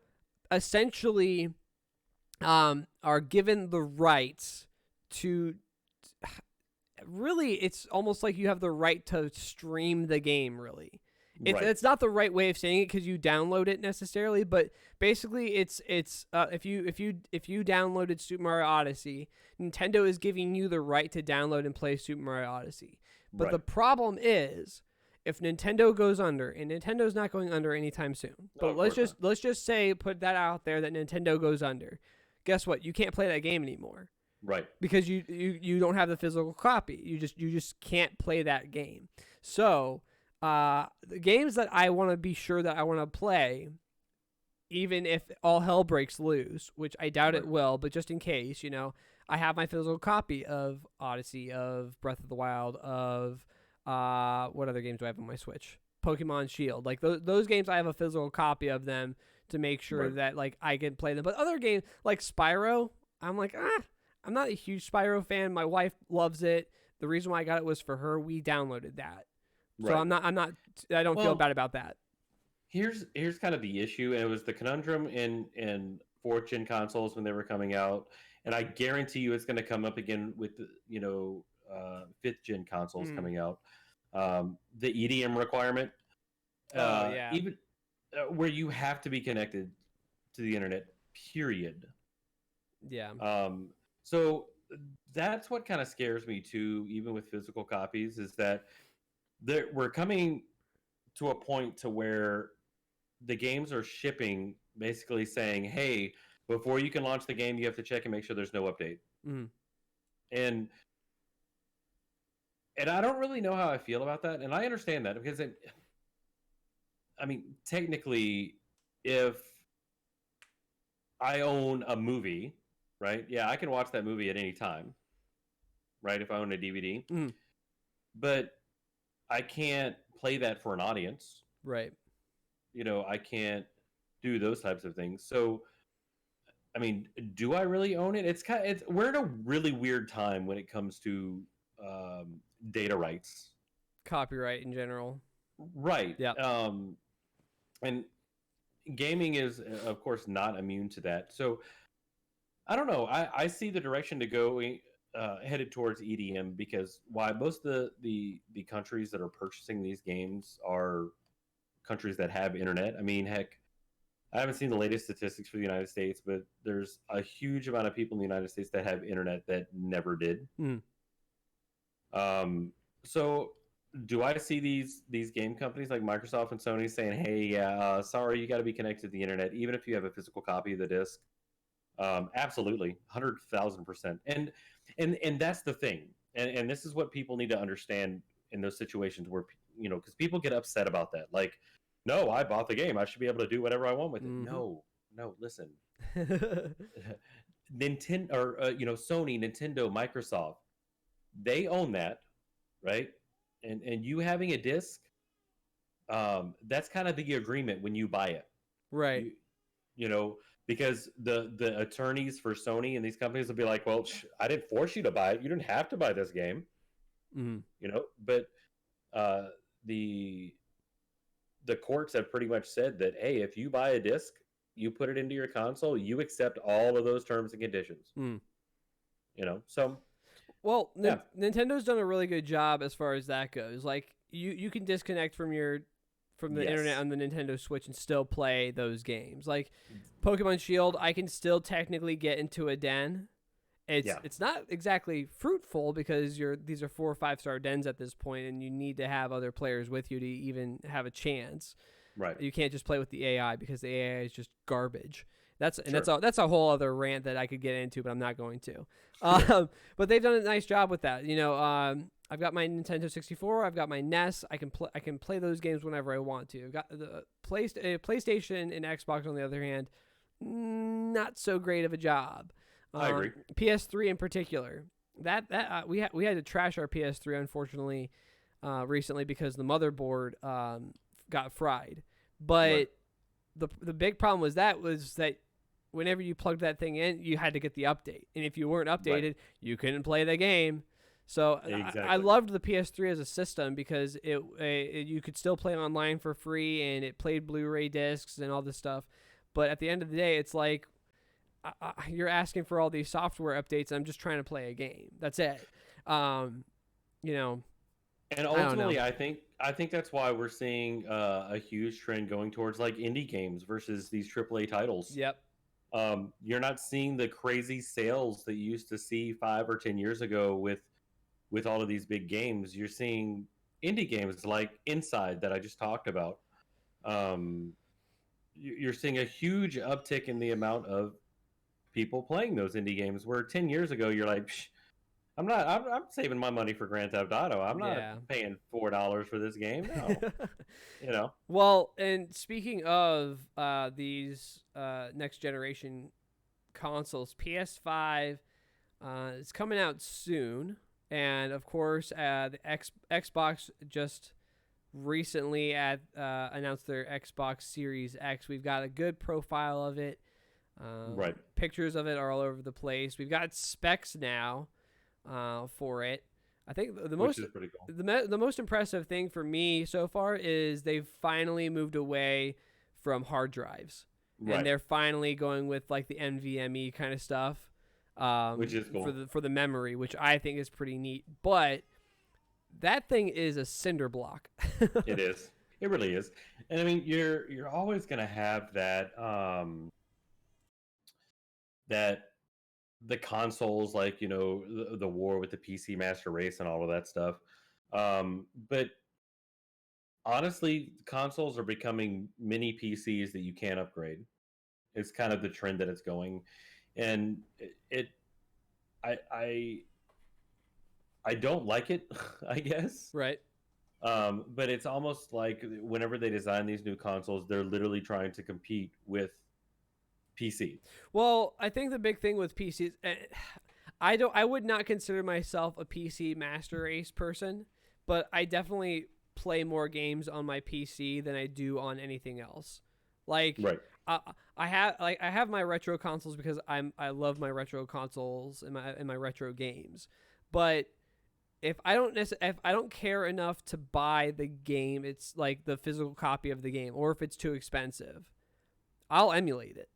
essentially are given the rights to really it's almost like you have the right to stream the game. Really, Right. it's not the right way of saying it because you download it necessarily, but basically it's if you downloaded Super Mario Odyssey, Nintendo is giving you the right to download and play Super Mario Odyssey. But the problem is, if Nintendo goes under, and Nintendo's not going under anytime soon, but let's just say, put that out there, that Nintendo goes under. Guess what? You can't play that game anymore. Right. Because you don't have the physical copy. You just can't play that game. So the games that I want to be sure that I want to play, even if all hell breaks loose, which I doubt it will, but just in case, I have my physical copy of Odyssey, of Breath of the Wild, of what other games do I have on my Switch? Pokemon Shield. Like those games, I have a physical copy of them to make sure that like I can play them. But other games like Spyro, I'm like, I'm not a huge Spyro fan. My wife loves it. The reason why I got it was for her. We downloaded that. So I don't feel bad about that. Here's kind of the issue, and it was the conundrum in 4th gen consoles when they were coming out, and I guarantee you it's going to come up again with the 5th gen consoles coming out. The EDM requirement, even where you have to be connected to the internet. Period. Yeah. So that's what kind of scares me too, even with physical copies, is that we're coming to a point to where the games are shipping basically saying, hey, before you can launch the game, you have to check and make sure there's no update. And I don't really know how I feel about that. And I understand that because technically, if I own a movie, right? Yeah, I can watch that movie at any time, right? If I own a DVD. But I can't play that for an audience. Right. I can't do those types of things. So, do I really own it? We're in a really weird time when it comes to data rights. Copyright in general. Right. Yeah. And gaming is, of course, not immune to that. So, I don't know. I see the direction to go headed towards EDM because most of the countries that are purchasing these games are countries that have internet. I mean, heck, I haven't seen the latest statistics for the United States, but there's a huge amount of people in the United States that have internet that never did. So do I see these game companies like Microsoft and Sony saying, hey, sorry, you got to be connected to the internet, even if you have a physical copy of the disc? Absolutely, 100,000%. And that's the thing. And this is what people need to understand in those situations where, because people get upset about that. Like, no, I bought the game. I should be able to do whatever I want with it. No, listen. Nintendo or Sony, Nintendo, Microsoft, they own that, right? And you having a disc, that's kind of the agreement when you buy it, right? Because the attorneys for Sony and these companies will be like, well, I didn't force you to buy it. You didn't have to buy this game, But the courts have pretty much said that, hey, if you buy a disc, you put it into your console, you accept all of those terms and conditions. So. Well, Nintendo's done a really good job as far as that goes. Like you can disconnect from the internet on the Nintendo Switch and still play those games. Like Pokemon Shield, I can still technically get into a den. It's not exactly fruitful because these are 4 or 5 star dens at this point, and you need to have other players with you to even have a chance. Right. You can't just play with the AI because the AI is just garbage. That's a whole other rant that I could get into, but I'm not going to. But they've done a nice job with that. I've got my Nintendo 64. I've got my NES. I can play those games whenever I want to. I've got the PlayStation and Xbox, on the other hand, not so great of a job. I agree. PS3 in particular. We had to trash our PS3 unfortunately recently because the motherboard got fried. But the big problem was that whenever you plugged that thing in, you had to get the update, and if you weren't updated, you couldn't play the game. So exactly. I loved the PS3 as a system because you could still play online for free, and it played Blu-ray discs and all this stuff. But at the end of the day, it's like you're asking for all these software updates. And I'm just trying to play a game. That's it. you know, And I don't know. ultimately, I think that's why we're seeing a huge trend going towards like indie games versus these AAA titles. Yep. You're not seeing the crazy sales that you used to see 5 or 10 years ago with all of these big games. You're seeing indie games like Inside that I just talked about. Um, you're seeing a huge uptick in the amount of people playing those indie games. Where 10 years ago, you're like, Psh, I'm saving my money for Grand Theft Auto. I'm not Yeah. paying $4 for this game. No, you know. Well, and speaking of these next generation consoles, PS5 is coming out soon, and of course, the Xbox just recently announced their Xbox Series X. We've got a good profile of it. Right. Pictures of it are all over the place. We've got specs now for it. I think the Which most is pretty cool. the most impressive thing for me so far is they've finally moved away from hard drives, Right. and they're finally going with like the NVMe kind of stuff, Which is cool. for the memory, which I think is pretty neat. But that thing is a cinder block. It is. It really is. And I mean, you're always gonna have that the consoles, like, you know, the war with the PC master race and all of that stuff. But honestly, consoles are becoming mini PCs that you can't upgrade. It's kind of the trend that it's going, and I I I don't like it, I guess. Right. But it's almost like whenever they design these new consoles, they're literally trying to compete with PC. Well, I think the big thing with PCs, I would not consider myself a PC master race person, but I definitely play more games on my PC than I do on anything else. Like, Right. I have my retro consoles because I love my retro consoles and my retro games, but if I don't care enough to buy the game, it's like the physical copy of the game, or if it's too expensive, I'll emulate it.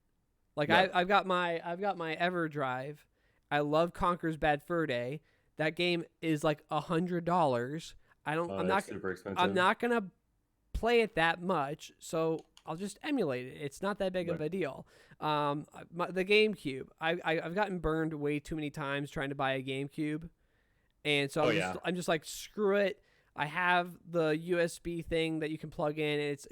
Like Right. I've got my EverDrive. I love Conker's Bad Fur Day. That game is like $100. I'm not Super expensive. I'm not gonna play it that much, so I'll just emulate it. It's not that big of Right. a deal. The GameCube. I've gotten burned way too many times trying to buy a GameCube, and so I'm just like, screw it. I have the USB thing that you can plug in. It's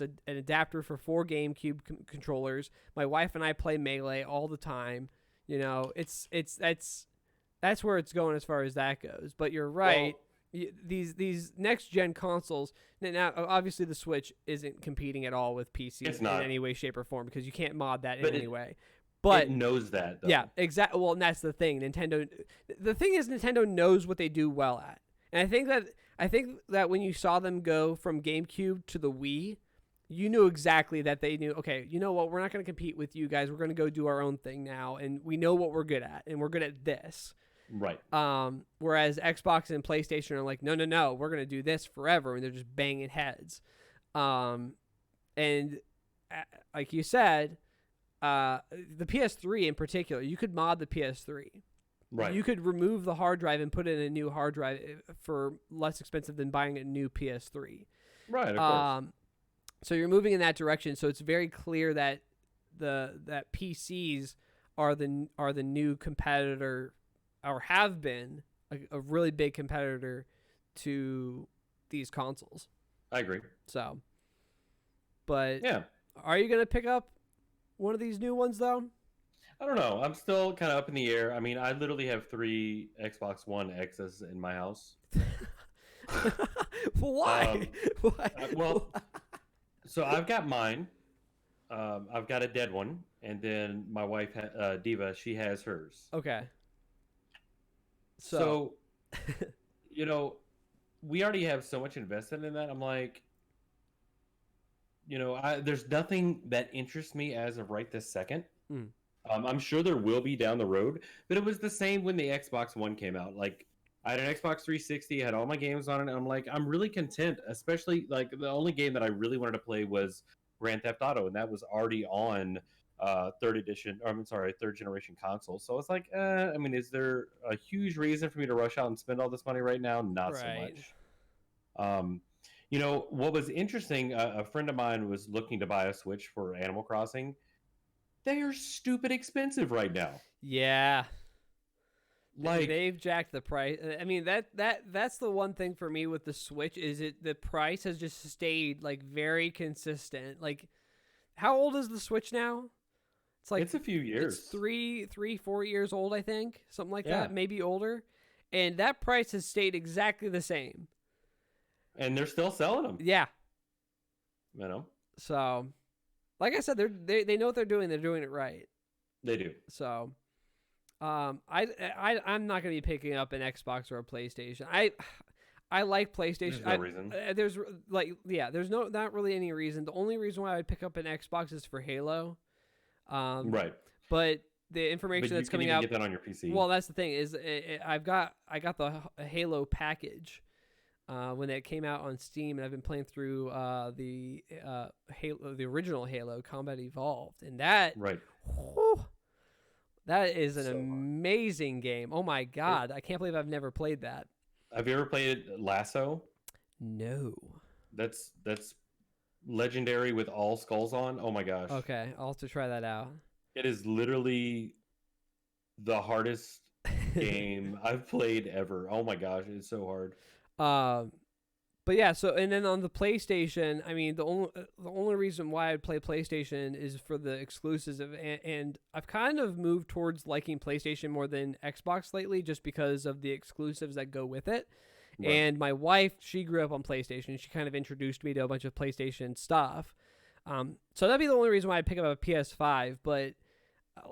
an adapter for 4 GameCube controllers. My wife and I play Melee all the time. You know, that's where it's going as far as that goes. But you're right. These next gen consoles, now obviously the Switch isn't competing at all with PC in any way, shape, or form, because you can't mod that in any way. But it knows that, though. Yeah, exactly. Well, and that's the thing. The thing is, Nintendo knows what they do well at, and I think that when you saw them go from GameCube to the Wii, you knew exactly that they knew, okay, you know what, we're not going to compete with you guys. We're going to go do our own thing now, and we know what we're good at, and we're good at this. Right. Whereas Xbox and PlayStation are like, no, we're going to do this forever, and they're just banging heads. And like you said, the PS3 in particular, you could mod the PS3. Right. You could remove the hard drive and put in a new hard drive for less expensive than buying a new PS3. Right, of course. So you're moving in that direction. So it's very clear that that PCs are the new competitor, or have been a really big competitor to these consoles. I agree. So, but yeah, are you gonna pick up one of these new ones though? I don't know. I'm still kind of up in the air. I mean, I literally have 3 Xbox One X's in my house. Why? Well, so I've got mine. I've got a dead one, and then my wife, Diva, she has hers. Okay. So, you know, we already have so much invested in that. I'm like, you know, there's nothing that interests me as of right this second. I'm sure there will be down the road, but it was the same when the Xbox One came out. Like, I had an Xbox 360, had all my games on it, and I'm like, I'm really content, especially, like, the only game that I really wanted to play was Grand Theft Auto, and that was already on third edition, or I'm sorry, third generation console. So it's like, I mean, is there a huge reason for me to rush out and spend all this money right now? Not so Right. much. You know, what was interesting, a friend of mine was looking to buy a Switch for Animal Crossing. They are stupid expensive right now. Yeah. Like, They've jacked the price. I mean, that's the one thing for me with the Switch is the price has just stayed like very consistent. Like, how old is the Switch now? It's like it's a few years. It's 4 years old, I think, something like Yeah. that, maybe older. And that price has stayed exactly the same. And they're still selling them. Yeah. You know, So, like I said, they know what they're doing. They're doing it right. they do. So, I'm not gonna be picking up an Xbox or a PlayStation. I like PlayStation. There's no reason. There's like there's not really any reason. The only reason why I'd pick up an Xbox is for Halo. Right. But the information But you that's can coming even out. get that on your PC. Well, that's the thing is I got the Halo package when it came out on Steam, and I've been playing through the Halo, the original Halo Combat Evolved, and that right. whew, that is an So hard. amazing game. Oh my god, I can't believe I've never played that. Have you ever played Lasso? No. That's legendary with all skulls on. Oh my gosh. Okay, I'll have to try that out. It is literally the hardest game I've played ever. Oh my gosh, it's so hard. But yeah, so and then on the PlayStation, I mean, the only reason why I'd play PlayStation is for the exclusives, and I've kind of moved towards liking PlayStation more than Xbox lately, just because of the exclusives that go with it. Right. And my wife, she grew up on PlayStation. She kind of introduced me to a bunch of PlayStation stuff. So that'd be the only reason why I'd pick up a PS5. But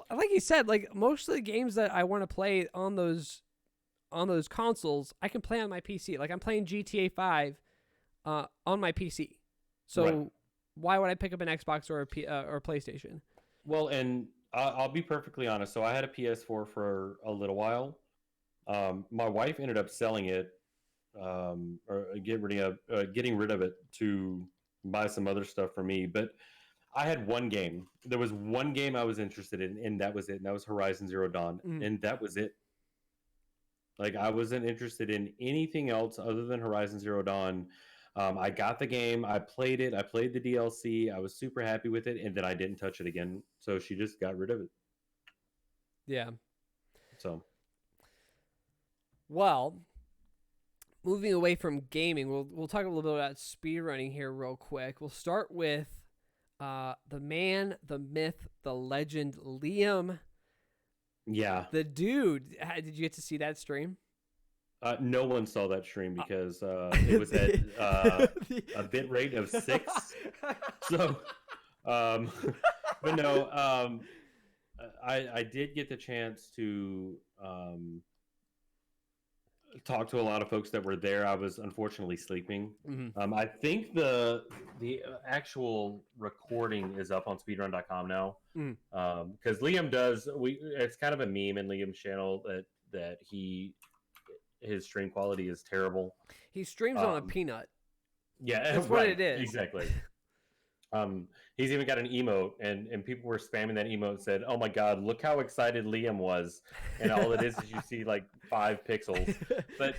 like you said, like most of the games that I want to play on those consoles, I can play on my PC. Like I'm playing GTA 5 on my PC. So Right. why would I pick up an Xbox or a PlayStation? Well, and I'll be perfectly honest. So I had a PS4 for a little while. My wife ended up selling it, or getting rid of it to buy some other stuff for me. But I had one game. There was one game I was interested in, and that was it. And that was Horizon Zero Dawn, and that was it. Like I wasn't interested in anything else other than Horizon Zero Dawn. I got the game. I played it. I played the DLC. I was super happy with it, and then I didn't touch it again. So she just got rid of it. Yeah. So, well, moving away from gaming, we'll talk a little bit about speedrunning here real quick. We'll start with the man, the myth, the legend, Liam. yeah. The dude. Did you get to see that stream? No one saw that stream because it was at a bit rate of 6. So, but no, I did get the chance to talk to a lot of folks that were there. I was unfortunately sleeping. Mm-hmm. I think the actual recording is up on speedrun.com now. Because Liam it's kind of a meme in Liam's channel that his stream quality is terrible. He streams on a peanut. Yeah, that's what it is. Exactly. He's even got an emote, and people were spamming that emote and said, "Oh my God, look how excited Liam was!" And all it is you see like 5 pixels. But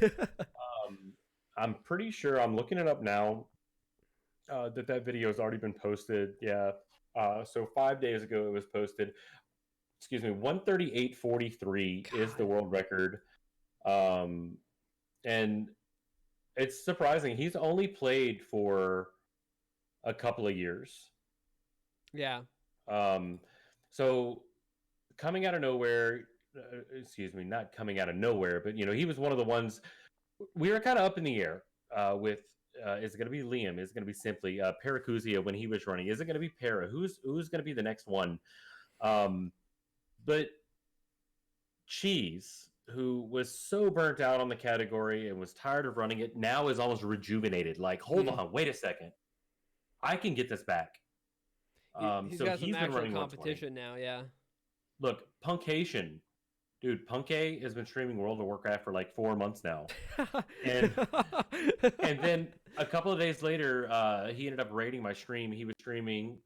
I'm pretty sure I'm looking it up now. That video has already been posted. Yeah. So 5 days ago it was posted. Excuse me, 138.43 is the world record. And it's surprising. He's only played for a couple of years. Yeah. So coming out of nowhere, not coming out of nowhere, but he was one of the ones. We were kind of up in the air with. Is it going to be Liam? Is it going to be simply Paracuzia when he was running? Is it going to be Para? Who's going to be the next one? But Cheese, who was so burnt out on the category and was tired of running it, now is almost rejuvenated. Like, hold on, wait a second, I can get this back. He's so got some he's been actual running competition now. Yeah. Look, Punkation. Dude, Punke has been streaming World of Warcraft for like 4 months now. and then a couple of days later, he ended up raiding my stream. He was streaming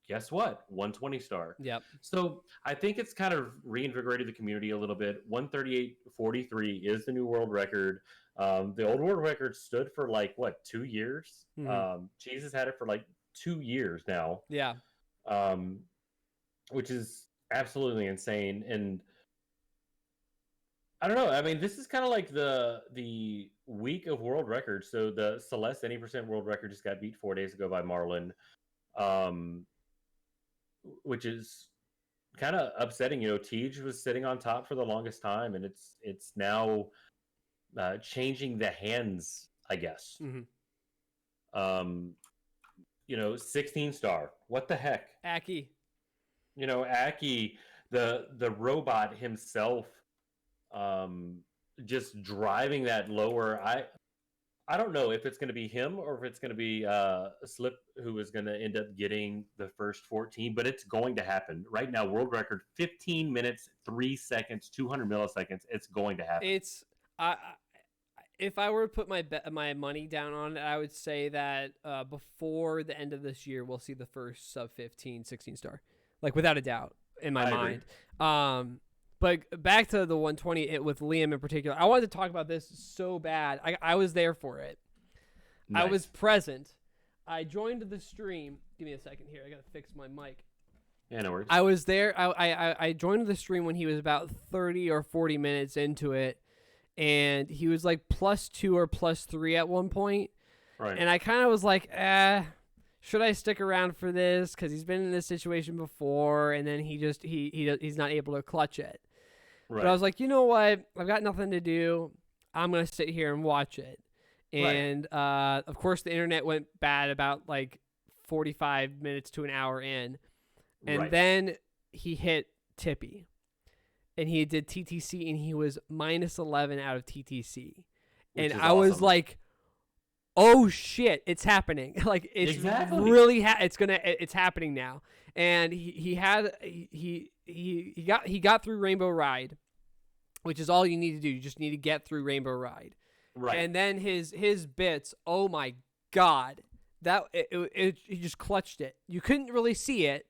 guess what? 120 star. Yep. So I think it's kind of reinvigorated the community a little bit. 138.43 is the new world record. The old world record stood for like what, 2 years? Cheese has had it for like 2 years now. Yeah. Which is absolutely insane. And I don't know. I mean, this is kind of like the week of world records. So the Celeste 80% world record just got beat 4 days ago by Marlon, which is kind of upsetting. You know, Tej was sitting on top for the longest time, and it's now changing the hands, I guess. You know, 16 star. What the heck? Aki. You know, Aki, the robot himself, just driving that lower. I don't know if it's going to be him or if it's going to be Slip who is going to end up getting the first 14, but it's going to happen. Right now, world record 15 minutes, 3 seconds, 200 milliseconds. It's going to happen. It's if I were to put my money down on it, I would say that before the end of this year, we'll see the first sub 15, 16 star, like without a doubt in my mind. Agree. But back to the 120 with Liam in particular, I wanted to talk about this so bad. I was there for it. Nice. I was present. I joined the stream. Give me a second here. I got to fix my mic. Yeah, no worries. I was there. I joined the stream when he was about 30 or 40 minutes into it, and he was like +2 or +3 at one point. Right. And I kind of was like, should I stick around for this? Because he's been in this situation before, and then he's not able to clutch it. Right. But I was like, you know what? I've got nothing to do. I'm going to sit here and watch it. And, of course, the internet went bad about, like, 45 minutes to an hour in. And then he hit Tippy. And he did TTC, and he was -11 out of TTC. And I was like, oh, shit, it's happening. Like, it's really it's happening now. And he got through Rainbow Ride, which is all you need to do. You just need to get through Rainbow Ride. Right. And then his bits, oh my God, he just clutched it. You couldn't really see it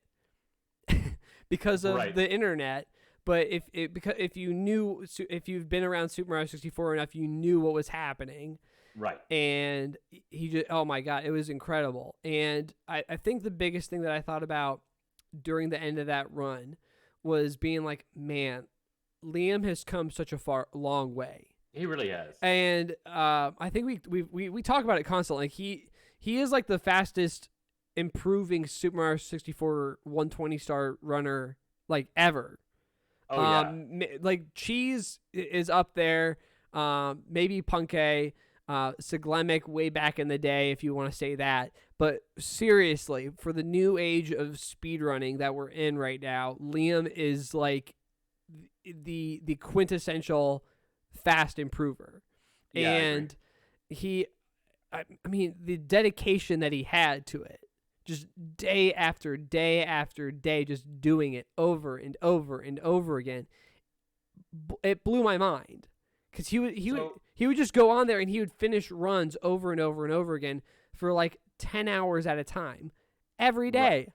because of the internet, but if you've been around Super Mario 64 enough, you knew what was happening. Right. And he just, oh my God, it was incredible. And I think the biggest thing that I thought about during the end of that run was being like, man, Liam has come such a long way. He really has. And I think we talk about it constantly. Like he is like the fastest improving Super Mario 64 120 star runner like ever. Oh yeah. Like Cheese is up there. Maybe Punkay. Siglemic way back in the day, if you want to say that. But seriously, for the new age of speedrunning that we're in right now, Liam is like the quintessential fast improver. Yeah, and I mean, the dedication that he had to it, just day after day after day, just doing it over and over and over again, it blew my mind. Because he would just go on there and he would finish runs over and over and over again for like 10 hours at a time every day. Right.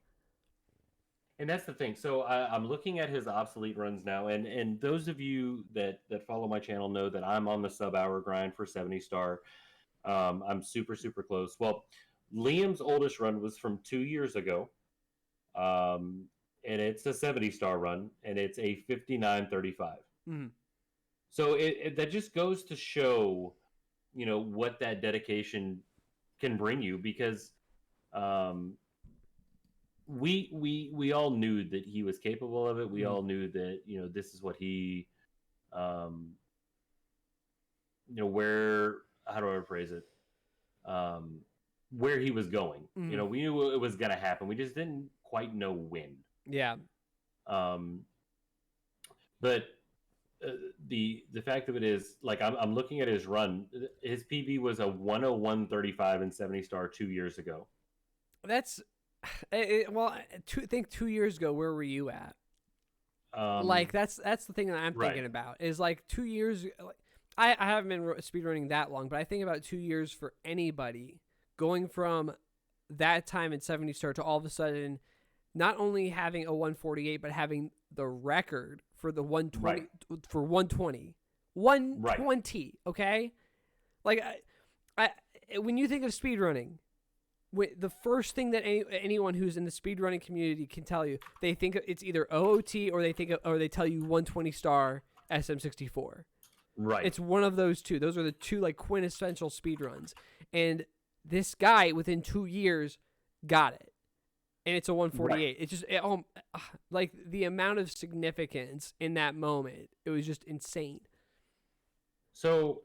And that's the thing. So I'm looking at his obsolete runs now, and those of you that follow my channel know that I'm on the sub-hour grind for 70 star. I'm super, super close. Well, Liam's oldest run was from 2 years ago, and it's a 70 star run, and it's a 59:35. Mm-hmm. So that just goes to show, you know, what that dedication can bring you, because we all knew that he was capable of it. We all knew that, you know, this is what he, you know, how do I phrase it? Where he was going. Mm-hmm. You know, we knew it was going to happen. We just didn't quite know when. Yeah. But the fact of it is, like, I'm looking at his run. His PB was a 101.35 and 70 star 2 years ago. That's think 2 years ago, where were you at? Like that's the thing that I'm thinking about is like 2 years. Like, I haven't been speedrunning that long, but I think about 2 years for anybody going from that time in 70 star to all of a sudden not only having a 148, but having the record for the 120 for 120. Right. 120, okay? Like I when you think of speedrunning, the first thing that anyone who's in the speedrunning community can tell you, they think it's either OOT or they tell you 120 star SM64. Right. It's one of those two. Those are the two like quintessential speedruns. And this guy within 2 years got it. And it's a 148. Right. It's just like the amount of significance in that moment. It was just insane. So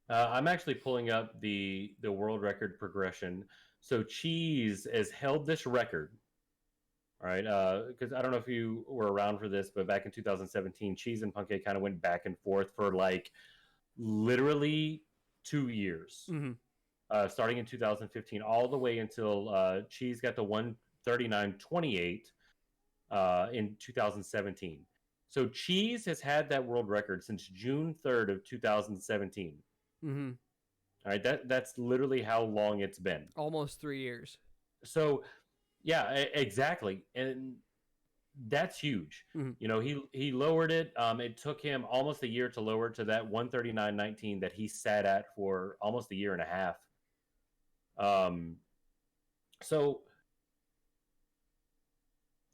I'm actually pulling up the world record progression. So Cheese has held this record. All right, because I don't know if you were around for this, but back in 2017, Cheese and Punkay kind of went back and forth for like literally 2 years. Mm-hmm. Starting in 2015 all the way until Cheese got to 139.28 in 2017. So Cheese has had that world record since June 3rd of 2017. Mm-hmm. All right, that's literally how long it's been. Almost 3 years. So, yeah, exactly, and that's huge. Mm-hmm. You know, he lowered it. It took him almost a year to lower it to that 139.19 that he sat at for almost a year and a half. So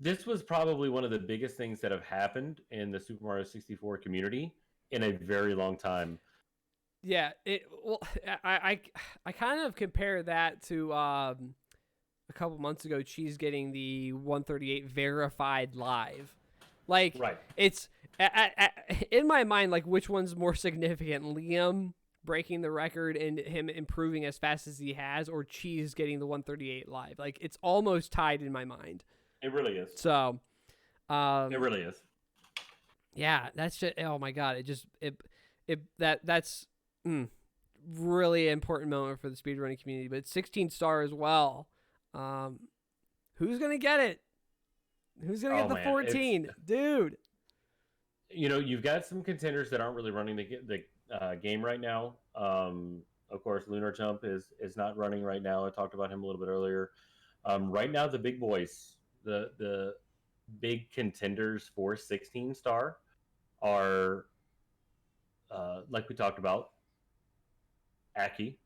this was probably one of the biggest things that have happened in the Super Mario 64 community in a very long time. Yeah, I kind of compare that to a couple months ago, Cheese getting the 138 verified live. Like, Right. It's in my mind, like, which one's more significant? Liam breaking the record and him improving as fast as he has, or Cheese getting the 138 live? Like, it's almost tied in my mind. It really is. So, it really is. Yeah, that's just, oh my God. That's really important moment for the speedrunning community, but 16 star as well. Who's going to get it? Who's going to get the 14? Dude. You know, you've got some contenders that aren't really running the game right now. Of course, Lunar Jump is not running right now. I talked about him a little bit earlier. Right now, the big boys, the big contenders for 16 star are, like we talked about, Aki,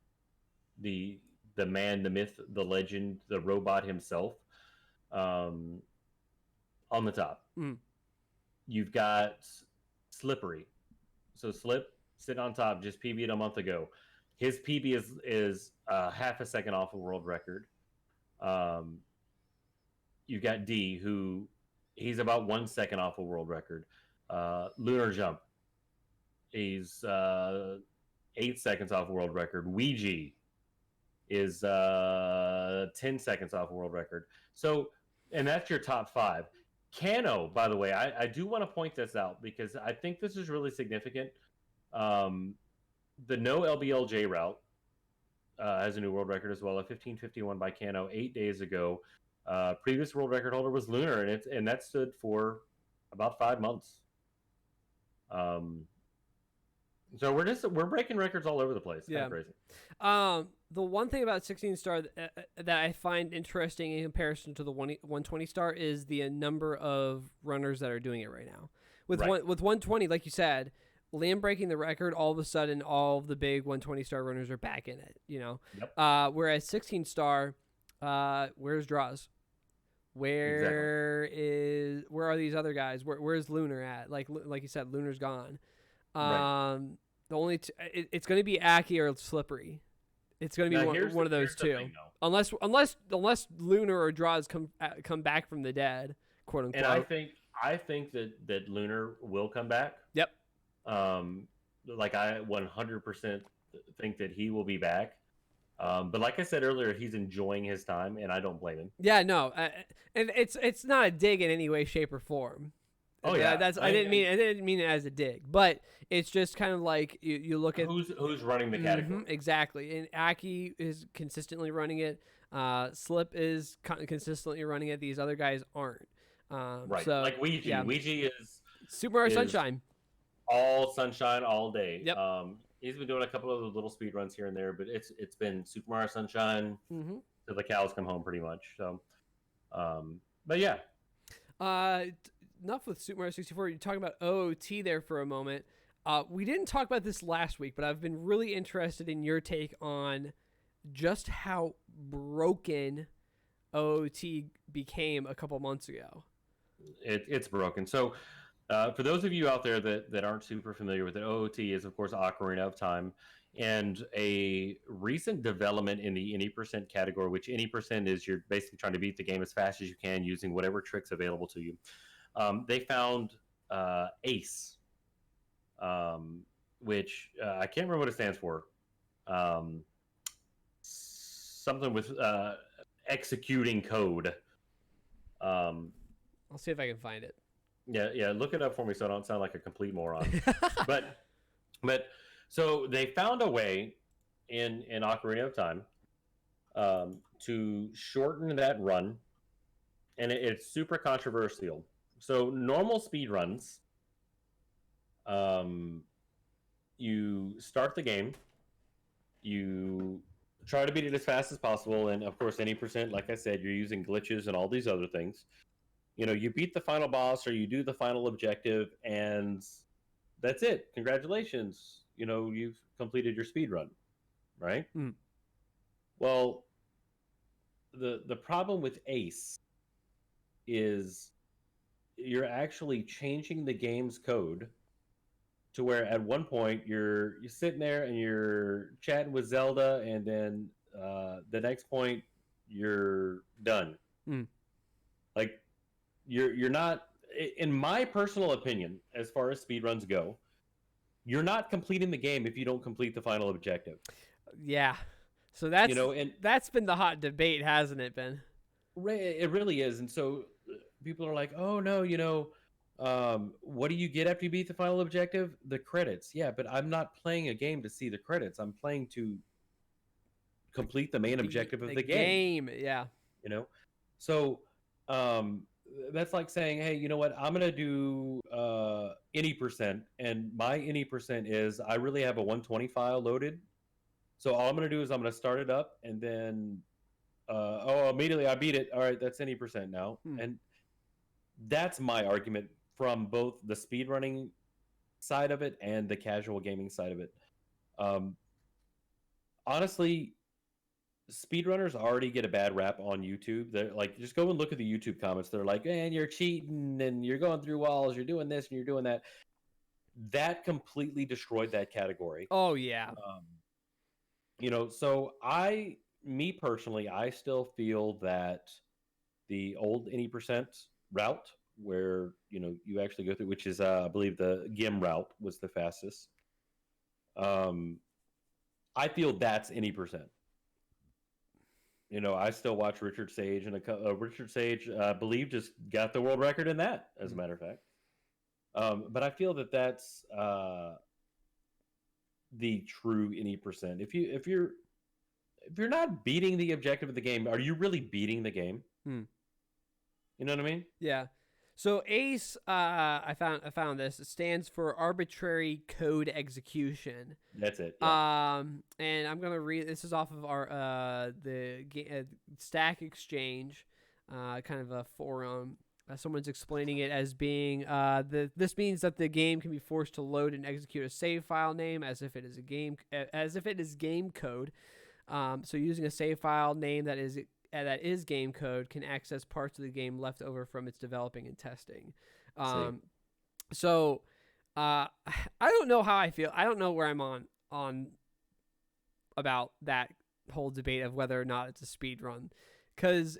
the man, the myth, the legend, the robot himself, on the top. Mm. You've got Slippery. So Slip sitting on top, just PB'd a month ago. His PB is half a second off a world record. You've got D, who he's about 1 second off a world record. Lunar Jump, he's 8 seconds off a world record. Ouija is 10 seconds off a world record. So, and that's your top 5. Kano, by the way, I do want to point this out because I think this is really significant. The no LBLJ route has a new world record as well, a 15:51 by Kano 8 days ago. Previous world record holder was Lunar, and that stood for about 5 months. So we're breaking records all over the place. Yeah, kind of crazy. The one thing about 16 star that I find interesting in comparison to the 120 star is the number of runners that are doing it right now. With 120, like you said, Liam breaking the record, all of a sudden, all of the big 120 star runners are back in it. You know, yep. Whereas 16 star, where's Draws? Where are these other guys? Where's Lunar at? Like you said, Lunar's gone. The only it's going to be Aki or Slippery. It's going to be one of those two. Thing, unless Lunar or Draws come back from the dead, quote unquote. And I think that Lunar will come back. Yep. Like I 100% think that he will be back. But like I said earlier, he's enjoying his time, and I don't blame him. Yeah, no, and it's not a dig in any way, shape, or form. Oh yeah, I didn't mean it as a dig, but it's just kind of like you look at who's running the category. Exactly, and Aki is consistently running it. Slip is consistently running it. These other guys aren't. Right. So, like Ouija. Yeah. Ouija is Super Mario Sunshine. All sunshine all day. Yep. He's been doing a couple of little speed runs here and there, but it's been Super Mario Sunshine till the cows come home, pretty much. So, but yeah, Enough with Super Mario 64. You're talking about OOT there for a moment. We didn't talk about this last week, but I've been really interested in your take on just how broken OOT became a couple months ago. It's broken. So, for those of you out there that aren't super familiar with it, OOT is, of course, Ocarina of Time. And a recent development in the any percent category, which any percent is you're basically trying to beat the game as fast as you can using whatever tricks available to you. They found ACE, which I can't remember what it stands for. Something with executing code. I'll see if I can find it. Yeah, look it up for me so I don't sound like a complete moron. but so they found a way in Ocarina of Time to shorten that run, and it's super controversial. So normal speed runs, you start the game, you try to beat it as fast as possible, and of course, any percent, like I said, you're using glitches and all these other things. You beat the final boss or you do the final objective, and that's it. Congratulations. You've completed your speed run, right? Mm. Well, the problem with Ace is you're actually changing the game's code to where at one point you're sitting there and you're chatting with Zelda, and then the next point you're done. Mm. Like you're not, in my personal opinion, as far as speedruns go, you're not completing the game if you don't complete the final objective. Yeah. So that's And that's been the hot debate, hasn't it, Ben? it really is. And so people are like, oh no, what do you get after you beat the final objective? The credits. Yeah, but I'm not playing a game to see the credits. I'm playing to complete the main objective of the game. Yeah. So that's like saying, hey, you know what, I'm gonna do any percent, and my any percent is I really have a 120 file loaded, so all I'm gonna do is I'm gonna start it up, and then immediately I beat it. All right, that's any percent now. And that's my argument from both the speedrunning side of it and the casual gaming side of it. Honestly, speedrunners already get a bad rap on YouTube. They're like, just go and look at the YouTube comments. They're like, man, you're cheating and you're going through walls, you're doing this and you're doing that. That completely destroyed that category. Oh yeah. So me personally, I still feel that the old any percent route where you actually go through, which is I believe the GIM route was the fastest. I feel that's any percent. I still watch Richard Sage, and Richard Sage, I believe, just got the world record in that, as a matter of fact. But I feel that that's the true any percent. If you're not beating the objective of the game, are you really beating the game? You know what I mean? Yeah. So ACE, I found this. It stands for Arbitrary Code Execution. That's it. Yeah. And I'm gonna read. This is off of our Stack Exchange, kind of a forum. Someone's explaining it as being this means that the game can be forced to load and execute a save file name as if it is game code. So using a save file name that is game code can access parts of the game left over from its developing and testing. So I don't know how I feel. I don't know where I'm on about that whole debate of whether or not it's a speed run, because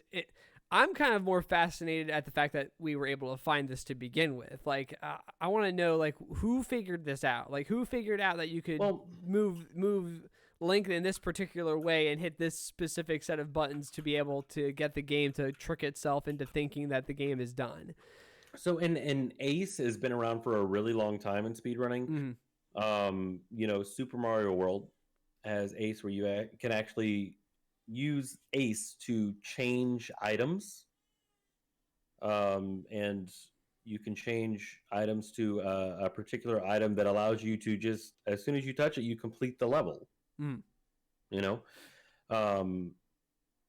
I'm kind of more fascinated at the fact that we were able to find this to begin with. Like, I want to know, like, who figured this out? Like, who figured out that you could move Link in this particular way and hit this specific set of buttons to be able to get the game to trick itself into thinking that the game is done? So, and Ace has been around for a really long time in speedrunning. Super Mario World has Ace, where you can actually use Ace to change items, and you can change items to a particular item that allows you to just, as soon as you touch it, you complete the level.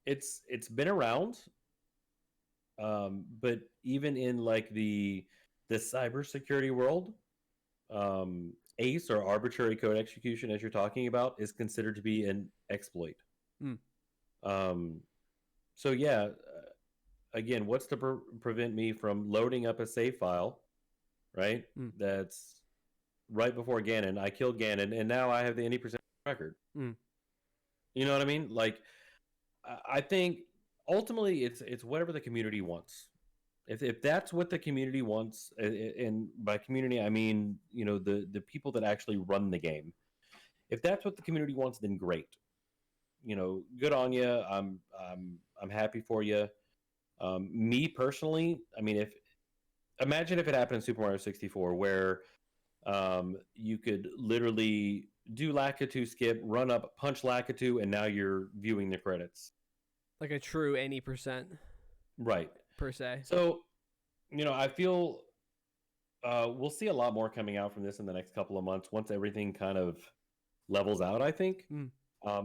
It's been around. But even in like the cybersecurity world, ACE or arbitrary code execution, as you're talking about, is considered to be an exploit. Mm. Um, so yeah, again, what's to prevent me from loading up a save file, right? Mm. That's right before Ganon. I killed Ganon, and now I have the any percent record. Mm. You know what I mean? Like, I think ultimately it's whatever the community wants. If that's what the community wants, and by community I mean the people that actually run the game. If that's what the community wants, then great. Good on you. I'm happy for you. Me personally, I mean, imagine if it happened in Super Mario 64, where you could literally do Lakitu skip, run up, punch Lakitu, and now you're viewing the credits. Like a true any percent. Right. Per se. So, I feel we'll see a lot more coming out from this in the next couple of months once everything kind of levels out, I think. Mm.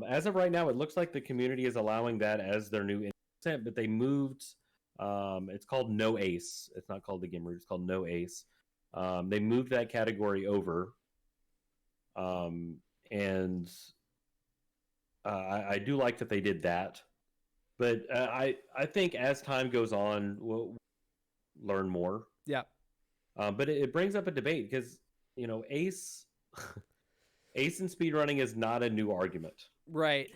As of right now, it looks like the community is allowing that as their new intent, but they moved. It's called No Ace. It's not called the game root. It's called No Ace. They moved that category over. And I do like that they did that. But I think as time goes on, we'll learn more. Yeah. But it brings up a debate because, Ace Ace in speedrunning is not a new argument. Right.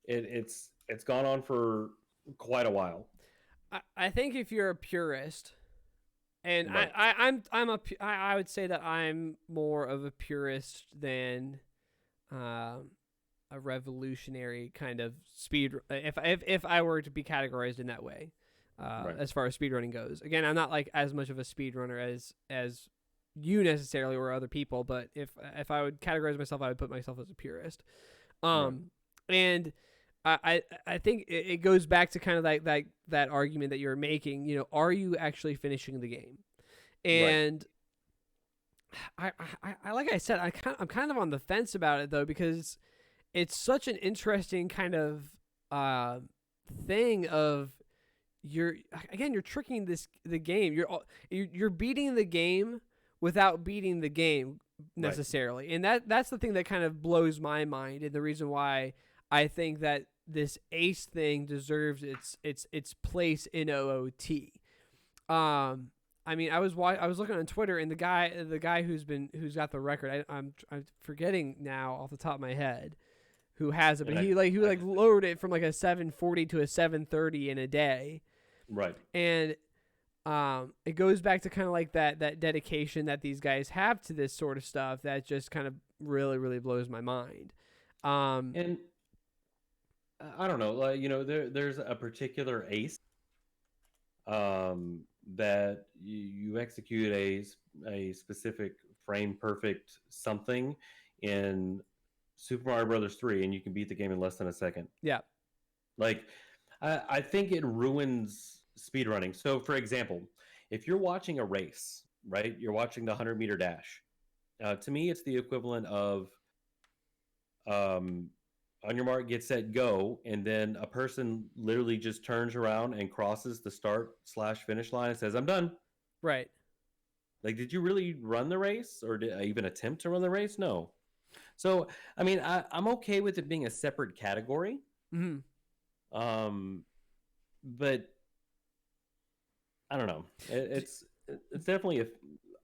It's gone on for quite a while. I think if you're a purist, and Right. I would say that I'm more of a purist than a revolutionary kind of speed. If I were to be categorized in that way, Right. as far as speedrunning goes. Again, I'm not like as much of a speedrunner as you necessarily or other people, but if I would categorize myself, I would put myself as a purist. And I think it goes back to kind of like that argument that you're making. Are you actually finishing the game? And I like I said, I'm kind of on the fence about it though, because it's such an interesting kind of thing of you're tricking the game. You're beating the game without beating the game necessarily. Right. And that's the thing that kind of blows my mind, and the reason why I think that this Ace thing deserves its place in OOT. I mean, I was looking on Twitter, and the guy who's got the record, I'm forgetting now off the top of my head who has it, but he lowered it from like a 740 to a 730 in a day. Right. And it goes back to kind of like that dedication that these guys have to this sort of stuff that just kind of really, really blows my mind. And I don't know, like, there's a particular Ace that you execute a specific frame perfect something in Super Mario Brothers 3, and you can beat the game in less than a second. Yeah. Like, I think it ruins speedrunning. So, for example, if you're watching a race, right? You're watching the 100-meter dash. To me, it's the equivalent of on your mark, get set, go, and then a person literally just turns around and crosses the start/finish line and says, "I'm done." Right. Like, did you really run the race, or did I even attempt to run the race? No. So, I mean, I'm okay with it being a separate category. Mm-hmm. But I don't know. It's definitely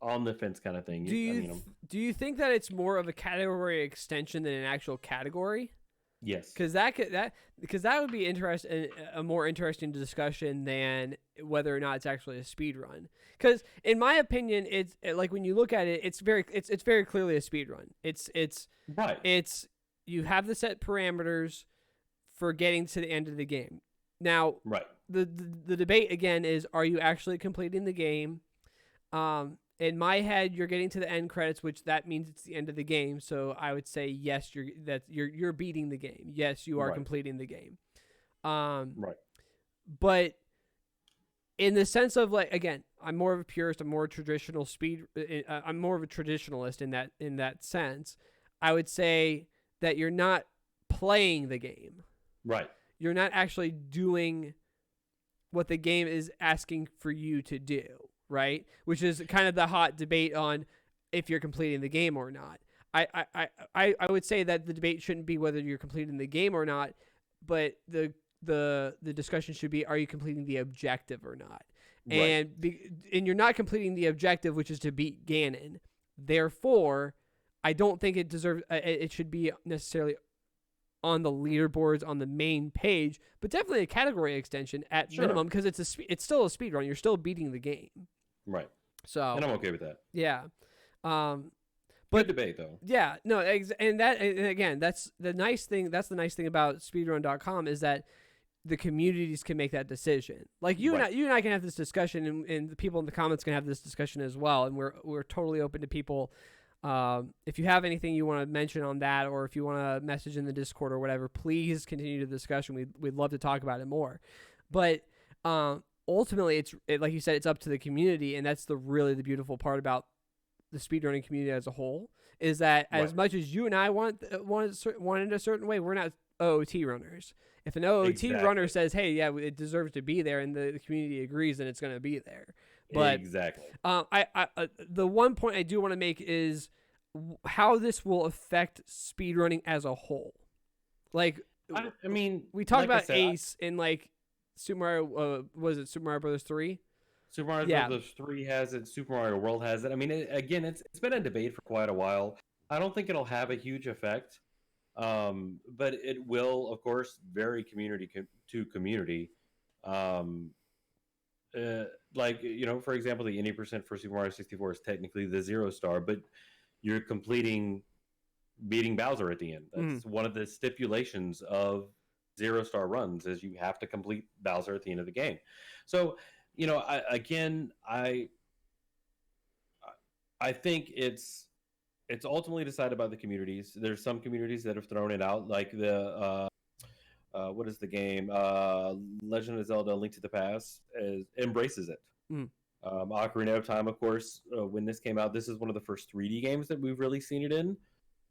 on the fence kind of thing. Do you think that it's more of a category extension than an actual category? Yes. Because that would be a more interesting discussion than whether or not it's actually a speed run. Because in my opinion, it's like when you look at it, it's very clearly a speed run. It's right. It's you have the set parameters for getting to the end of the game. Now, right. The debate again is, are you actually completing the game? In my head, you're getting to the end credits, which that means it's the end of the game. So I would say yes, you're beating the game. Yes, you are completing the game. Right. But in the sense of, like, again, I'm more of a purist. I'm more traditional I'm more of a traditionalist in that sense. I would say that you're not playing the game. Right. you're not actually doing what the game is asking for you to do, right? Which is kind of the hot debate on if you're completing the game or not. I would say that the debate shouldn't be whether you're completing the game or not, but the discussion should be, are you completing the objective or not? Right. And you're not completing the objective, which is to beat Ganon. Therefore, I don't think it deserves. It should be necessarily on the leaderboards on the main page, but definitely a category extension at minimum, because it's still a speed run. You're still beating the game. Right. So, and I'm okay with that. Yeah. Good debate though. Yeah, no, and again, that's the nice thing. That's the nice thing about speedrun.com is that the communities can make that decision. Like you Right. and I can have this discussion, and the people in the comments can have this discussion as well. And we're totally open to people. If you have anything you want to mention on that, or if you want to message in the Discord or whatever, please continue the discussion. We'd love to talk about it more. But ultimately, like you said, it's up to the community, and that's really the beautiful part about the speedrunning community as a whole, is that as much as you and I want it a certain way, we're not OOT runners. If an OOT runner says, "Hey, yeah, it deserves to be there," and the community agrees, then it's going to be there. But exactly. The one point I do want to make is how this will affect speedrunning as a whole. Like, I mean, we talked like about I said, Ace in like Super Mario. Was it Super Mario Brothers 3? Super Mario Bros. 3 has it. Super Mario World has it. I mean, again, it's been a debate for quite a while. I don't think it'll have a huge effect, but it will, of course, vary community to community. Like, for example, the 80% for Super Mario 64 is technically the 0-star, but you're beating Bowser at the end. That's one of the stipulations of 0-star runs, is you have to complete Bowser at the end of the game. So, I think it's ultimately decided by the communities. There's some communities that have thrown it out, like the what is the game? Legend of Zelda: Link to the Past embraces it. Ocarina of Time, of course, when this came out, this is one of the first 3D games that we've really seen it in,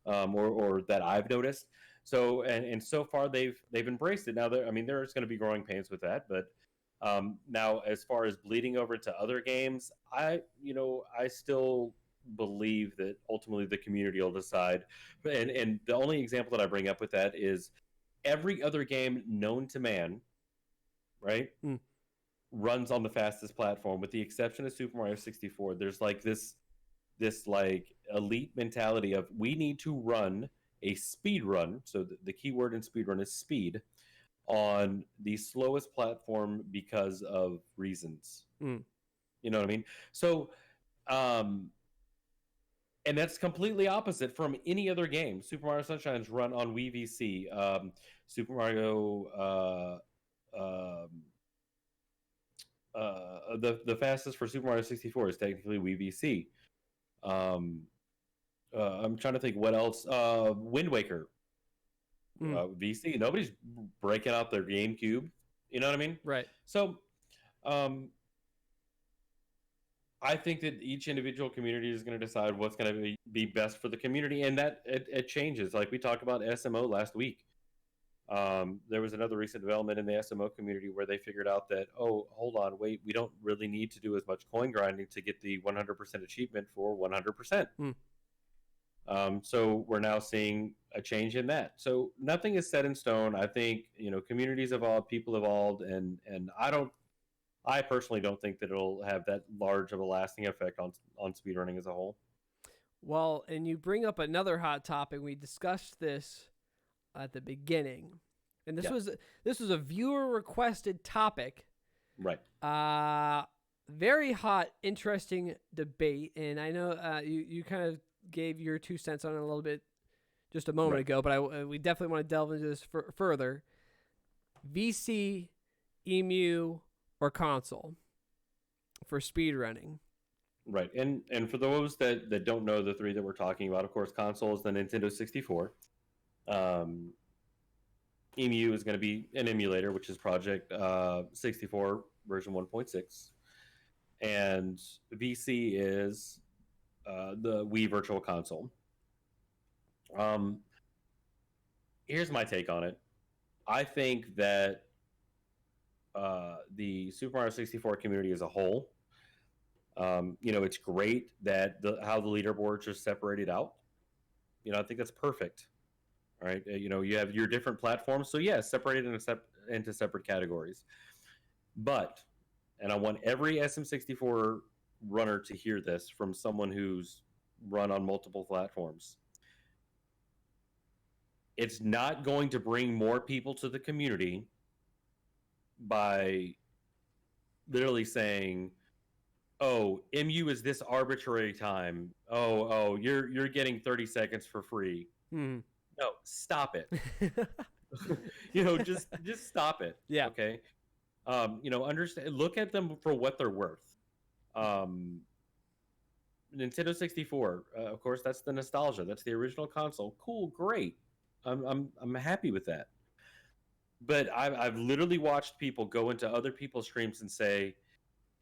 or that I've noticed. So and so far they've embraced it. Now there's going to be growing pains with that, but now as far as bleeding over to other games, I still believe that ultimately the community will decide. And the only example that I bring up with that is every other game known to man, right, runs on the fastest platform, with the exception of Super Mario 64. There's like this like elite mentality of, we need to run a speed run. So the keyword in speed run is speed, on the slowest platform because of reasons. You know what I mean? So, and that's completely opposite from any other game. Super Mario Sunshine's run on Wii VC. Super Mario, the fastest for Super Mario 64 is technically Wii VC. I'm trying to think what else. Wind Waker, VC. Nobody's breaking out their GameCube. You know what I mean? Right. So, I think that each individual community is going to decide what's going to be best for the community, and that it changes. Like we talked about SMO last week. There was another recent development in the SMO community where they figured out that, oh, hold on, wait, we don't really need to do as much coin grinding to get the 100% achievement for 100%. So we're now seeing a change in that. So nothing is set in stone. I think, communities evolve, people evolved, and I personally don't think that it'll have that large of a lasting effect on speedrunning as a whole. Well, and you bring up another hot topic. We discussed this at the beginning, and this was a viewer requested topic. Right. Very hot, interesting debate, and I know you kind of gave your 2 cents on it a little bit just a moment ago, but we definitely want to delve into this further. VC, EMU, or console for speedrunning. Right. And for those that don't know the three that we're talking about, of course, console is the Nintendo 64. EMU is going to be an emulator, which is Project 64 version 1.6. And VC is the Wii Virtual Console. Here's my take on it. I think that the Super Mario 64 community as a whole, it's great that how the leaderboards are separated out. I think that's perfect. All right, you have your different platforms, so yeah, separated into separate categories. But, and I want every SM64 runner to hear this from someone who's run on multiple platforms. It's not going to bring more people to the community by literally saying, "Oh, MU is this arbitrary time. Oh, you're getting 30 seconds for free." Hmm. No, stop it. Just stop it. Yeah. Okay. Understand. Look at them for what they're worth. Um, Nintendo 64, of course, that's the nostalgia. That's the original console. Cool, great. I'm happy with that. But I've literally watched people go into other people's streams and say,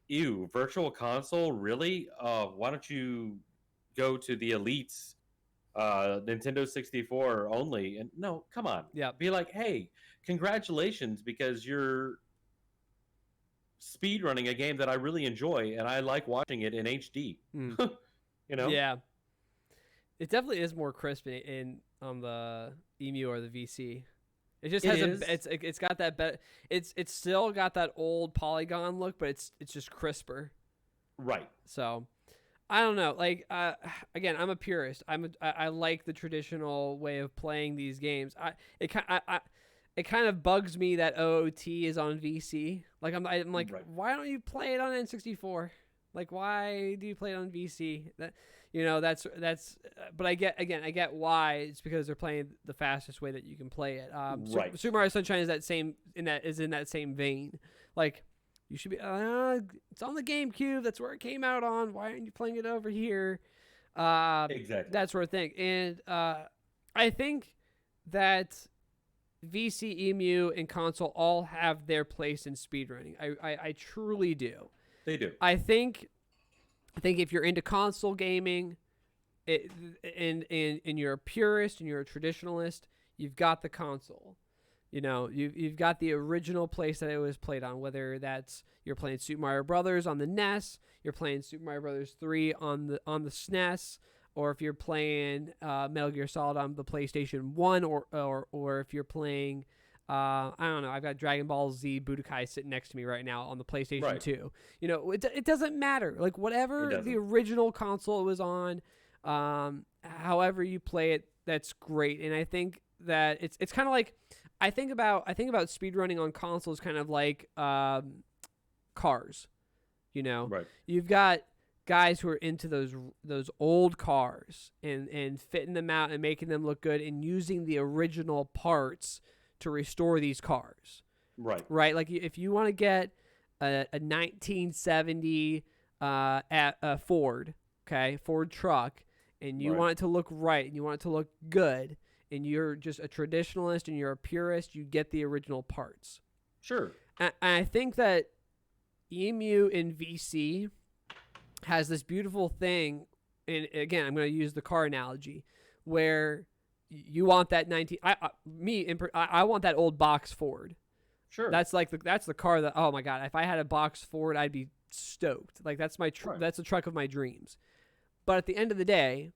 "Ew, virtual console, really? Why don't you go to the elites, Nintendo 64 only?" And no, come on. Yeah. Be like, "Hey, congratulations, because you're speed running a game that I really enjoy and I like watching it in HD." Mm. you know? Yeah. It definitely is more crisp in on the EMU or the VC. It just It has is. it's got that it's still got that old polygon look, but it's just crisper. Right. So I don't know. Like again, I'm a purist. I like the traditional way of playing these games. It kind of bugs me that OOT is on VC. Like I'm like, Right. why don't you play it on N64? Like, why do you play it on VC? That that's. But I get why. It's because they're playing the fastest way that you can play it. Right. Super Mario Sunshine is in that same vein. Like, you should be. It's on the GameCube. That's where it came out on. Why aren't you playing it over here? Exactly. That sort of thing. And I think that VC, EMU, and console all have their place in speedrunning. I truly do. They do. I think if you're into console gaming, and you're a purist and you're a traditionalist, you've got the console. You've got the original place that it was played on. Whether that's you're playing Super Mario Brothers on the NES, you're playing Super Mario Brothers 3 on the SNES, or if you're playing Metal Gear Solid on the PlayStation 1, or if you're playing I don't know. I've got Dragon Ball Z Budokai sitting next to me right now on the PlayStation Right. 2. It doesn't matter. Like, whatever the original console was on, however you play it, that's great. And I think that it's kind of like I think about speedrunning on consoles kind of like cars. Right. You've got guys who are into those old cars and fitting them out and making them look good and using the original parts to restore these cars. Right. Like, if you want to get a 1970 Ford truck, and you want it to look right and you want it to look good, and you're just a traditionalist and you're a purist, you get the original parts. Sure. And I think that EMU in VC has this beautiful thing, and again, I'm going to use the car analogy, where you want that 19. I want that old box Ford. Sure. That's the car that, oh my god, if I had a box Ford, I'd be stoked. Like, that's that's the truck of my dreams. But at the end of the day,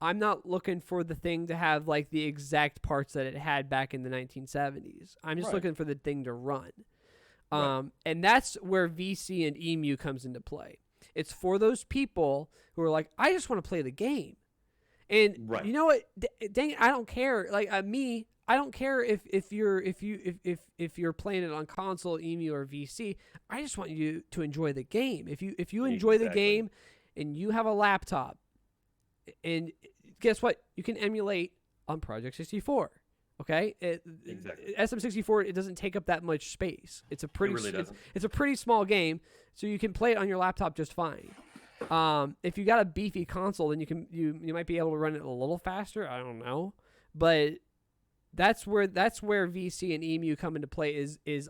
I'm not looking for the thing to have like the exact parts that it had back in the 1970s. I'm just looking for the thing to run. And that's where VC and EMU comes into play. It's for those people who are like, I just want to play the game. And you know what? Dang it, I don't care. Like, I don't care if you're playing it on console, EMU, or VC. I just want you to enjoy the game. If you enjoy the game, and you have a laptop, and guess what? You can emulate on Project 64. Okay, SM64, it doesn't take up that much space. It's a pretty it's a pretty small game, so you can play it on your laptop just fine. If you got a beefy console, then you might be able to run it a little faster. I don't know, but that's where VC and EMU come into play. Is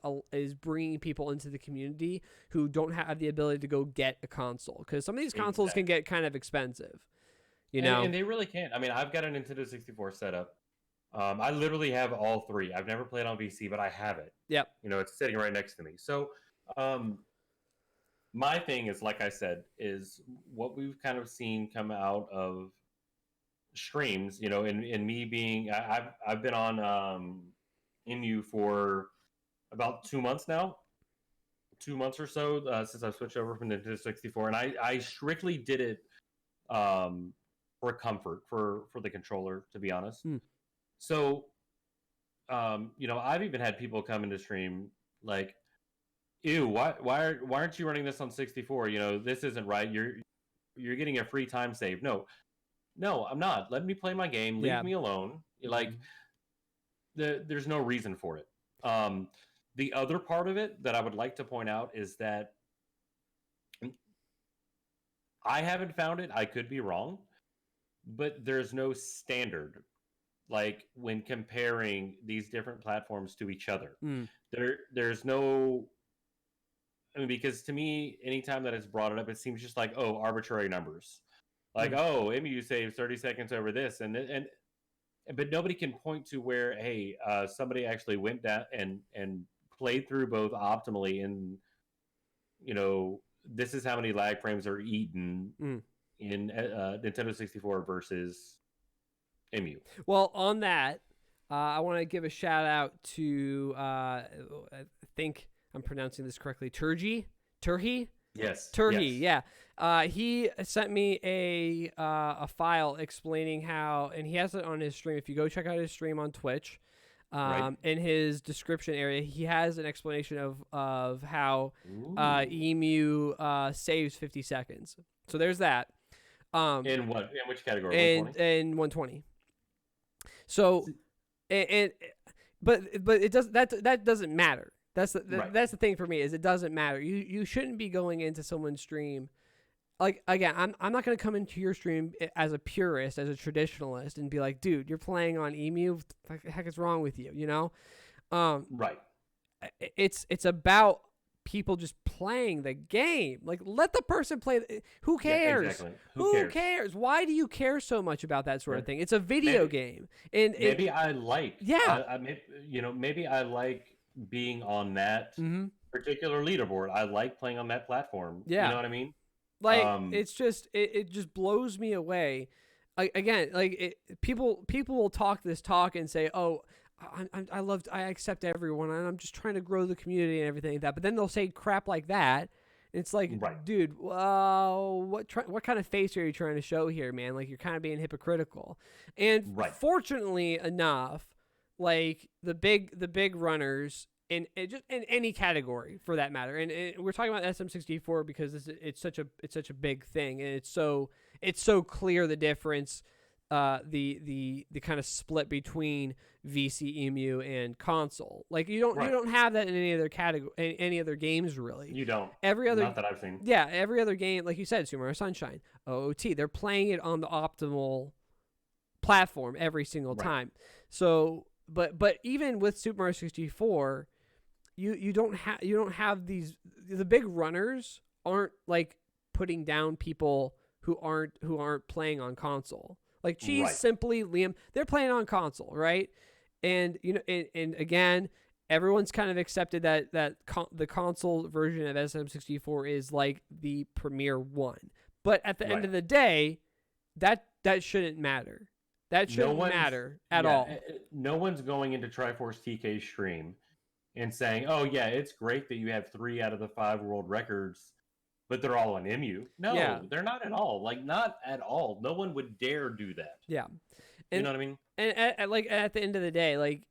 bringing people into the community who don't have the ability to go get a console, because some of these consoles can get kind of expensive. And they really can. I mean, I've got a Nintendo 64 set up. I literally have all three. I've never played on VC, but I have it. Yep. It's sitting right next to me. So, my thing is, like I said, is what we've kind of seen come out of streams. In me being, I've been on MU for about 2 months now, 2 months or so since I switched over from Nintendo 64, and I strictly did it for comfort for the controller, to be honest. So, I've even had people come into stream like, "Ew, why aren't you running this on 64? This isn't right. You're getting a free time save." No, I'm not. Let me play my game. Leave Yeah. me alone. Like, there's no reason for it. The other part of it that I would like to point out is that I haven't found it. I could be wrong, but there's no standard like when comparing these different platforms to each other. There's no. I mean, because to me, anytime that it's brought it up, it seems just like, oh, arbitrary numbers. Like, oh, MU saves 30 seconds over this, but nobody can point to where, hey, somebody actually went down and played through both optimally, and this is how many lag frames are eaten in Nintendo 64 versus MU. Well, on that, I want to give a shout out to I think I'm pronouncing this correctly, Turhi. Yes. Turhi, yeah. He sent me a file explaining how, and he has it on his stream. If you go check out his stream on Twitch, in his description area, he has an explanation of how Emu saves 50 seconds. So there's that. In what? In which category? In 120. So, but it does that doesn't matter. That's the thing for me is it doesn't matter. You shouldn't be going into someone's stream. Like, again, I'm not going to come into your stream as a purist, as a traditionalist, and be like, dude, you're playing on Emu. What the heck is wrong with you? Right. It's about people just playing the game. Like, let the person play. Who cares? Yeah, exactly. Who cares? Why do you care so much about that sort of thing? It's a video game. And maybe I like. Yeah. Maybe I like being on that particular leaderboard. I like playing on that platform. Yeah. You know what I mean? Like, it's just it just blows me away. Again, like people will talk this talk and say, "Oh, I accept everyone, and I'm just trying to grow the community and everything like that." But then they'll say crap like that. And it's like, dude, what kind of face are you trying to show here, man? Like, you're kind of being hypocritical. And fortunately enough, like the big runners in any category for that matter, and we're talking about SM64 because it's such a big thing, and it's so clear the difference, the kind of split between VC, EMU, and console. Like you don't have that in any other category, in any other games really. You don't. Every other, not that I've seen. Yeah, every other game, like you said, Super Mario Sunshine, OOT, they're playing it on the optimal platform every single time. So, but even with Super Mario 64. You don't have these, the big runners aren't like putting down people who aren't playing on console. Like Cheese, Simply, Liam, they're playing on console, right? And and again, everyone's kind of accepted that the console version of SM64 is like the premier one. But at the end of the day, that shouldn't matter. That shouldn't matter at all. No one's going into Triforce TK's stream and saying, "Oh yeah, it's great that you have 3 out of the 5 world records, but they're all on MU." No, they're not at all. Like, not at all. No one would dare do that. Yeah, you know what I mean. And at the end of the day, like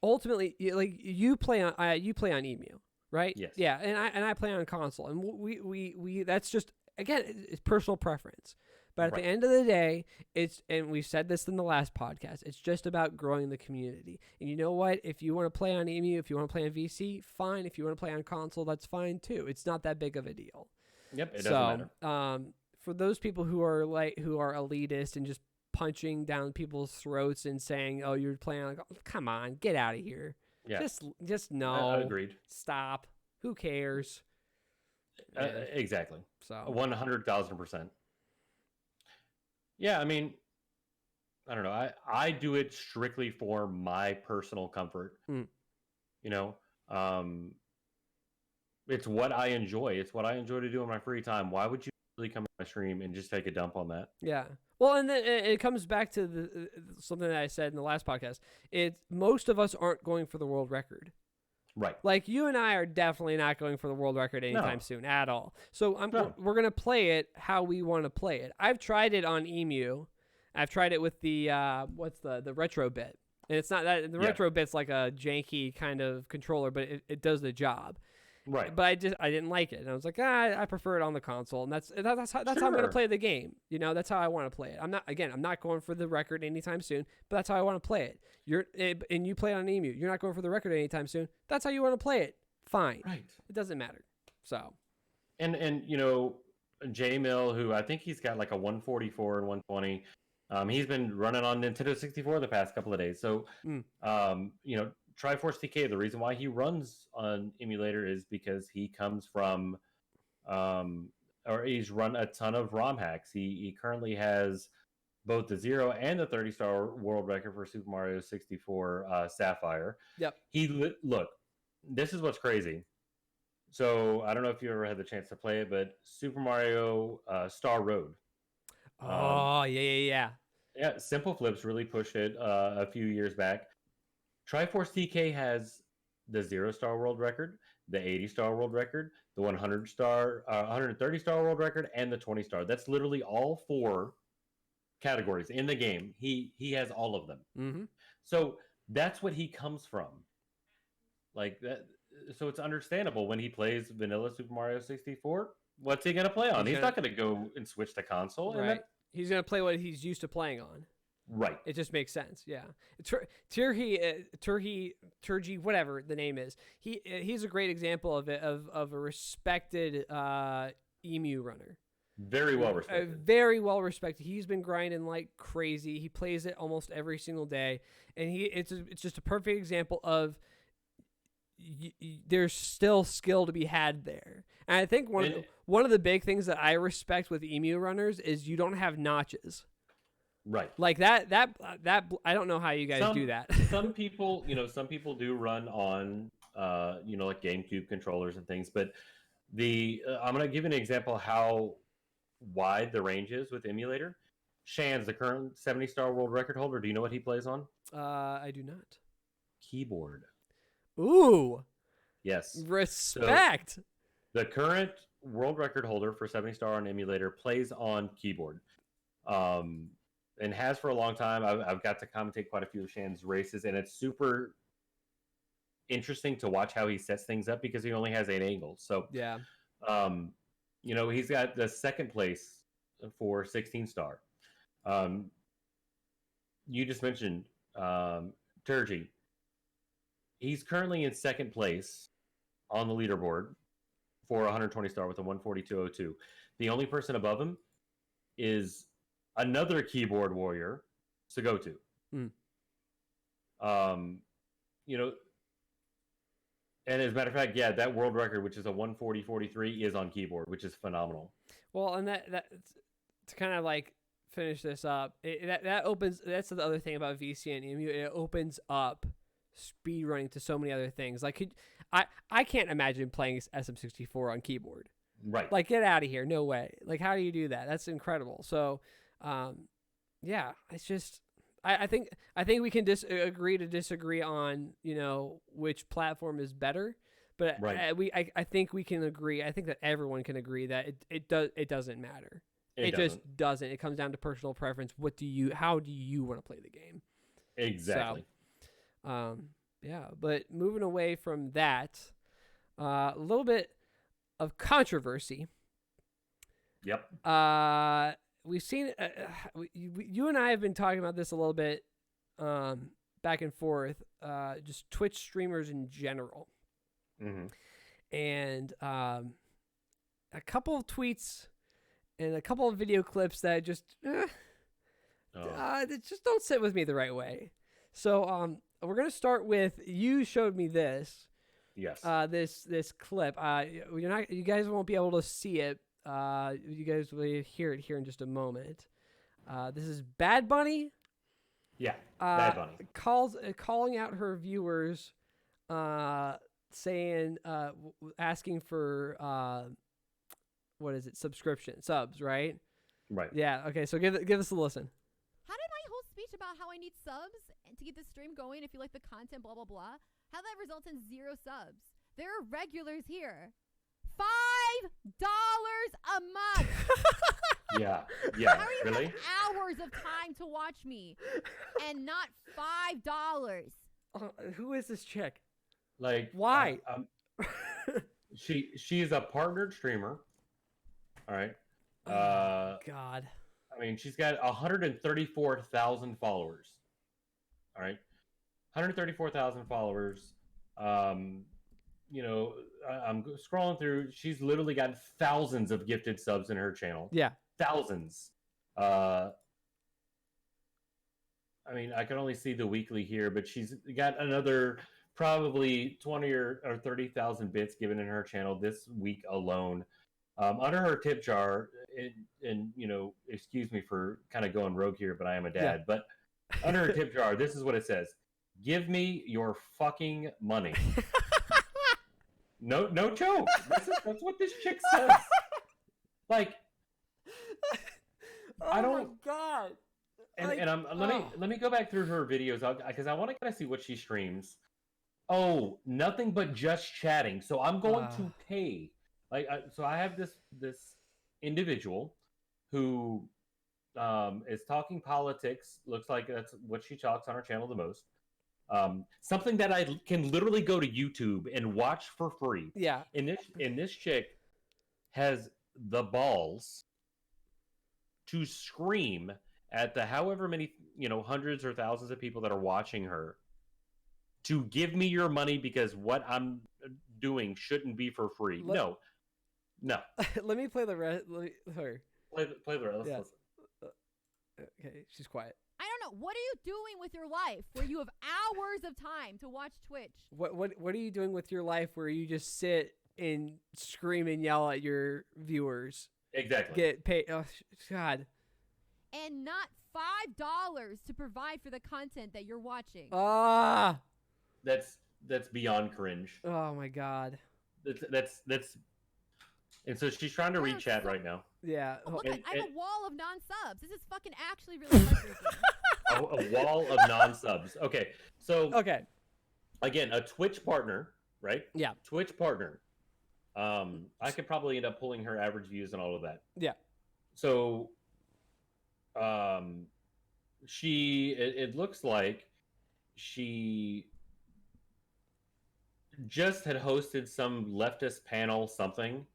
ultimately, like you play on EMU, right? Yes. Yeah, and I play on console, and we that's just, again, it's personal preference. But at the end of the day, and we said this in the last podcast, it's just about growing the community. And you know what? If you want to play on EMU, if you want to play on VC, fine. If you want to play on console, that's fine too. It's not that big of a deal. Yep, it doesn't matter. For those people who are elitist and just punching down people's throats and saying, "Oh, you're playing on," come on, get out of here. Yeah. Just no. Agreed. Stop. Who cares? Exactly. So 100,000%. Yeah, I mean, I don't know. I do it strictly for my personal comfort. Mm. You know, um, it's what I enjoy. It's what I enjoy to do in my free time. Why would you really come to my stream and just take a dump on that? Yeah. Well, and then it comes back to something that I said in the last podcast. Most of us aren't going for the world record. Right. Like you and I are definitely not going for the world record anytime soon at all. So we're gonna play it how we want to play it. I've tried it on Emu. I've tried it with the the retro bit, and it's not that the retro bit's like a janky kind of controller, but it does the job. Right. But I didn't like it, and I was like, I prefer it on the console, and that's how I'm gonna play the game. You know, that's how I want to play it. I'm not going for the record anytime soon, but that's how I want to play it. And you play it on Emu. You're not going for the record anytime soon. That's how you want to play it. Fine. Right. It doesn't matter. So. And you know, J Mill, who I think he's got like a 144 and 120. He's been running on Nintendo 64 the past couple of days. So, you know, Triforce TK, the reason why he runs on emulator is because he comes from, or he's run a ton of ROM hacks. He currently has both the 0 and the 30-star world record for Super Mario 64 Sapphire. Yep. Look, this is what's crazy. So I don't know if you ever had the chance to play it, but Super Mario Star Road. Oh, yeah. Yeah, Simple Flips really pushed it a few years back. Triforce TK has the 0-star world record, the 80-star world record, the 130-star world record, and the 20-star. That's literally all 4 categories in the game. He has all of them. Mm-hmm. So that's what he comes from. Like that. So it's understandable when he plays vanilla Super Mario 64. What's he going to play on? He's not going to go and switch the console. Right. He's going to play what he's used to playing on. Right. It just makes sense. Yeah. Turgi, whatever the name is. He's a great example of a respected Emu runner. Very well respected. Very well respected. He's been grinding like crazy. He plays it almost every single day, and it's just a perfect example of there's still skill to be had there. And I think one of the big things that I respect with Emu runners is you don't have notches. Right. Like that I don't know how you guys do that. Some people do run on like GameCube controllers and things, but I'm going to give an example how wide the range is with emulator. Shan's the current 70-star world record holder. Do you know what he plays on? I do not. Keyboard. Ooh. Yes. Respect. So the current world record holder for 70-star on emulator plays on keyboard. And has for a long time. I've got to commentate quite a few of Shan's races, and it's super interesting to watch how he sets things up because he only has 8 angles. So yeah, he's got the second place for 16-star. You just mentioned Turgi. He's currently in second place on the leaderboard for 120-star with a 142.02. The only person above him is another keyboard warrior, Sagotu. And as a matter of fact, that world record, which is a 140.43, is on keyboard, which is phenomenal. Well, and that to kind of like finish this up, that opens. That's the other thing about VC and EMU. It opens up speedrunning to so many other things. Like, I can't imagine playing SM64 on keyboard. Right. Like, get out of here. No way. Like, how do you do that? That's incredible. So, it's just, I think we can agree to disagree on, which platform is better, but right. I think we can agree. I think that everyone can agree that it doesn't matter. It doesn't. Just doesn't. It comes down to personal preference. How do you want to play the game? Exactly. So, but moving away from that, a little bit of controversy. Yep. We've seen you and I have been talking about this a little bit, back and forth, just Twitch streamers in general. Mm-hmm. And a couple of tweets and a couple of video clips that just just don't sit with me the right way. So we're gonna start with, you showed me this. Yes. This clip. You guys won't be able to see it. You guys will hear it here in just a moment. This is Bad Bunny Yeah, Bad Bunny. Calling out her viewers, saying, asking for, what is it? Subs, right? Right. Yeah. Okay. So give us a listen. How did my whole speech about how I need subs to get the stream going, if you like the content, blah, blah, blah, how that results in 0 subs? There are regulars here. $5 a month. Yeah. How are you Really? have hours of time to watch me and not $5? Who is this chick? Like, Why? She's a partnered streamer. All right. God. I mean, she's got 134,000 followers. All right. 134,000 followers. You know, I'm scrolling through. She's literally got thousands of gifted subs in her channel. Yeah. Thousands. I mean, I can only see the weekly here, but she's got another probably 20 or 30,000 bits given in her channel this week alone. Under her tip jar, and you know, excuse me for kind of going rogue here, but I am a dad. Yeah. But under her tip jar, this is what it says: "Give me your fucking money." No joke. That's what this chick says. Like, I don't. Oh my God. And let me go back through her videos because I want to kind of see what she streams. Oh, nothing but just chatting. So I'm going to pay. So I have this individual who is talking politics. Looks like that's what she talks on her channel the most. Something that I can literally go to YouTube and watch for free. Yeah. And this chick has the balls to scream at the however many, you know, hundreds or thousands of people that are watching her to give me your money because what I'm doing shouldn't be for free. No. Let me play the rest. Her. Play the rest. Yeah. Listen. Okay, she's quiet. I don't know. What are you doing with your life where you have hours of time to watch Twitch? What are you doing with your life where you just sit and scream and yell at your viewers? Exactly. Get paid. Oh God. And not $5 to provide for the content that you're watching. That's beyond cringe. Oh my God. That's and so she's trying to read chat right now. Yeah. Oh, look, I have a wall of non-subs. This is fucking actually really heartbreaking. a wall of non-subs. Okay. So again, a Twitch partner, right? Yeah. Twitch partner. I could probably end up pulling her average views and all of that. Yeah. So it looks like she just had hosted some leftist panel something.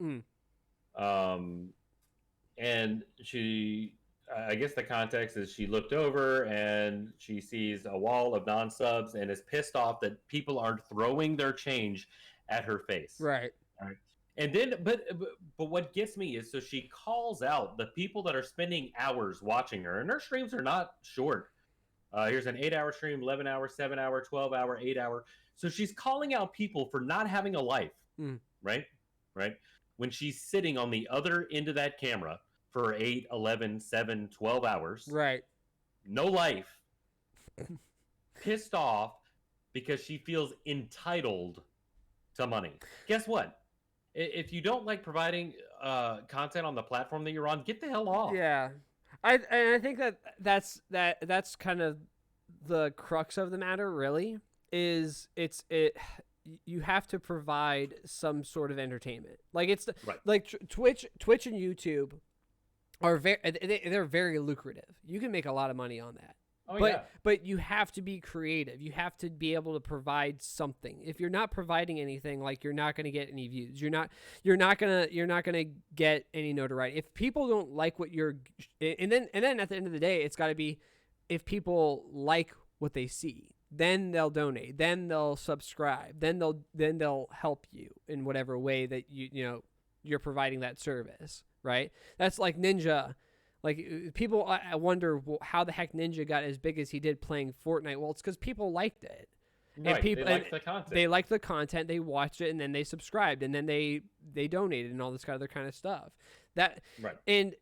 And I guess the context is she looked over and she sees a wall of non-subs and is pissed off that people aren't throwing their change at her face. Right. All right. And then, but what gets me is, so she calls out the people that are spending hours watching her, and her streams are not short. Here's an 8-hour stream, 11-hour, 7-hour, 12-hour, 8-hour. So she's calling out people for not having a life, right? Right. When she's sitting on the other end of that camera for 8, 11, 7, 12 hours. Right. No life. Pissed off because she feels entitled to money. Guess what? If you don't like providing content on the platform that you're on, get the hell off. Yeah. I think that's kind of the crux of the matter, really, is you have to provide some sort of entertainment. Like like Twitch and YouTube are they're very lucrative. You can make a lot of money on that. But you have to be creative. You have to be able to provide something. If you're not providing anything, like, you're not going to get any views. You're not going to get any notoriety. If people don't like what you're, and then at the end of the day, it's got to be, if people like what they see, then they'll donate, then they'll subscribe, then they'll help you in whatever way that you're providing that service, right? That's like Ninja. Like, people, I wonder how the heck Ninja got as big as he did playing Fortnite. Well, it's because people liked it. Right, and people, they liked the content. They liked the content. They watched it, and then they subscribed, and then they donated and all this other kind of stuff. And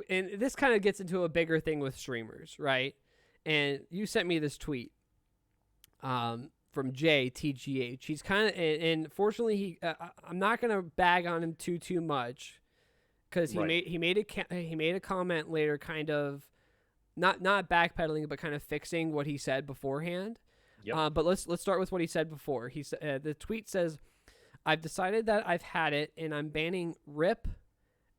and this kind of gets into a bigger thing with streamers, right? And you sent me this tweet from JTGH. He's kind of, and fortunately, I'm not gonna bag on him too much because he made a comment later, kind of not backpedaling, but kind of fixing what he said beforehand. Yep. But let's start with what he said before. He said the tweet says, "I've decided that I've had it, and I'm banning RIP,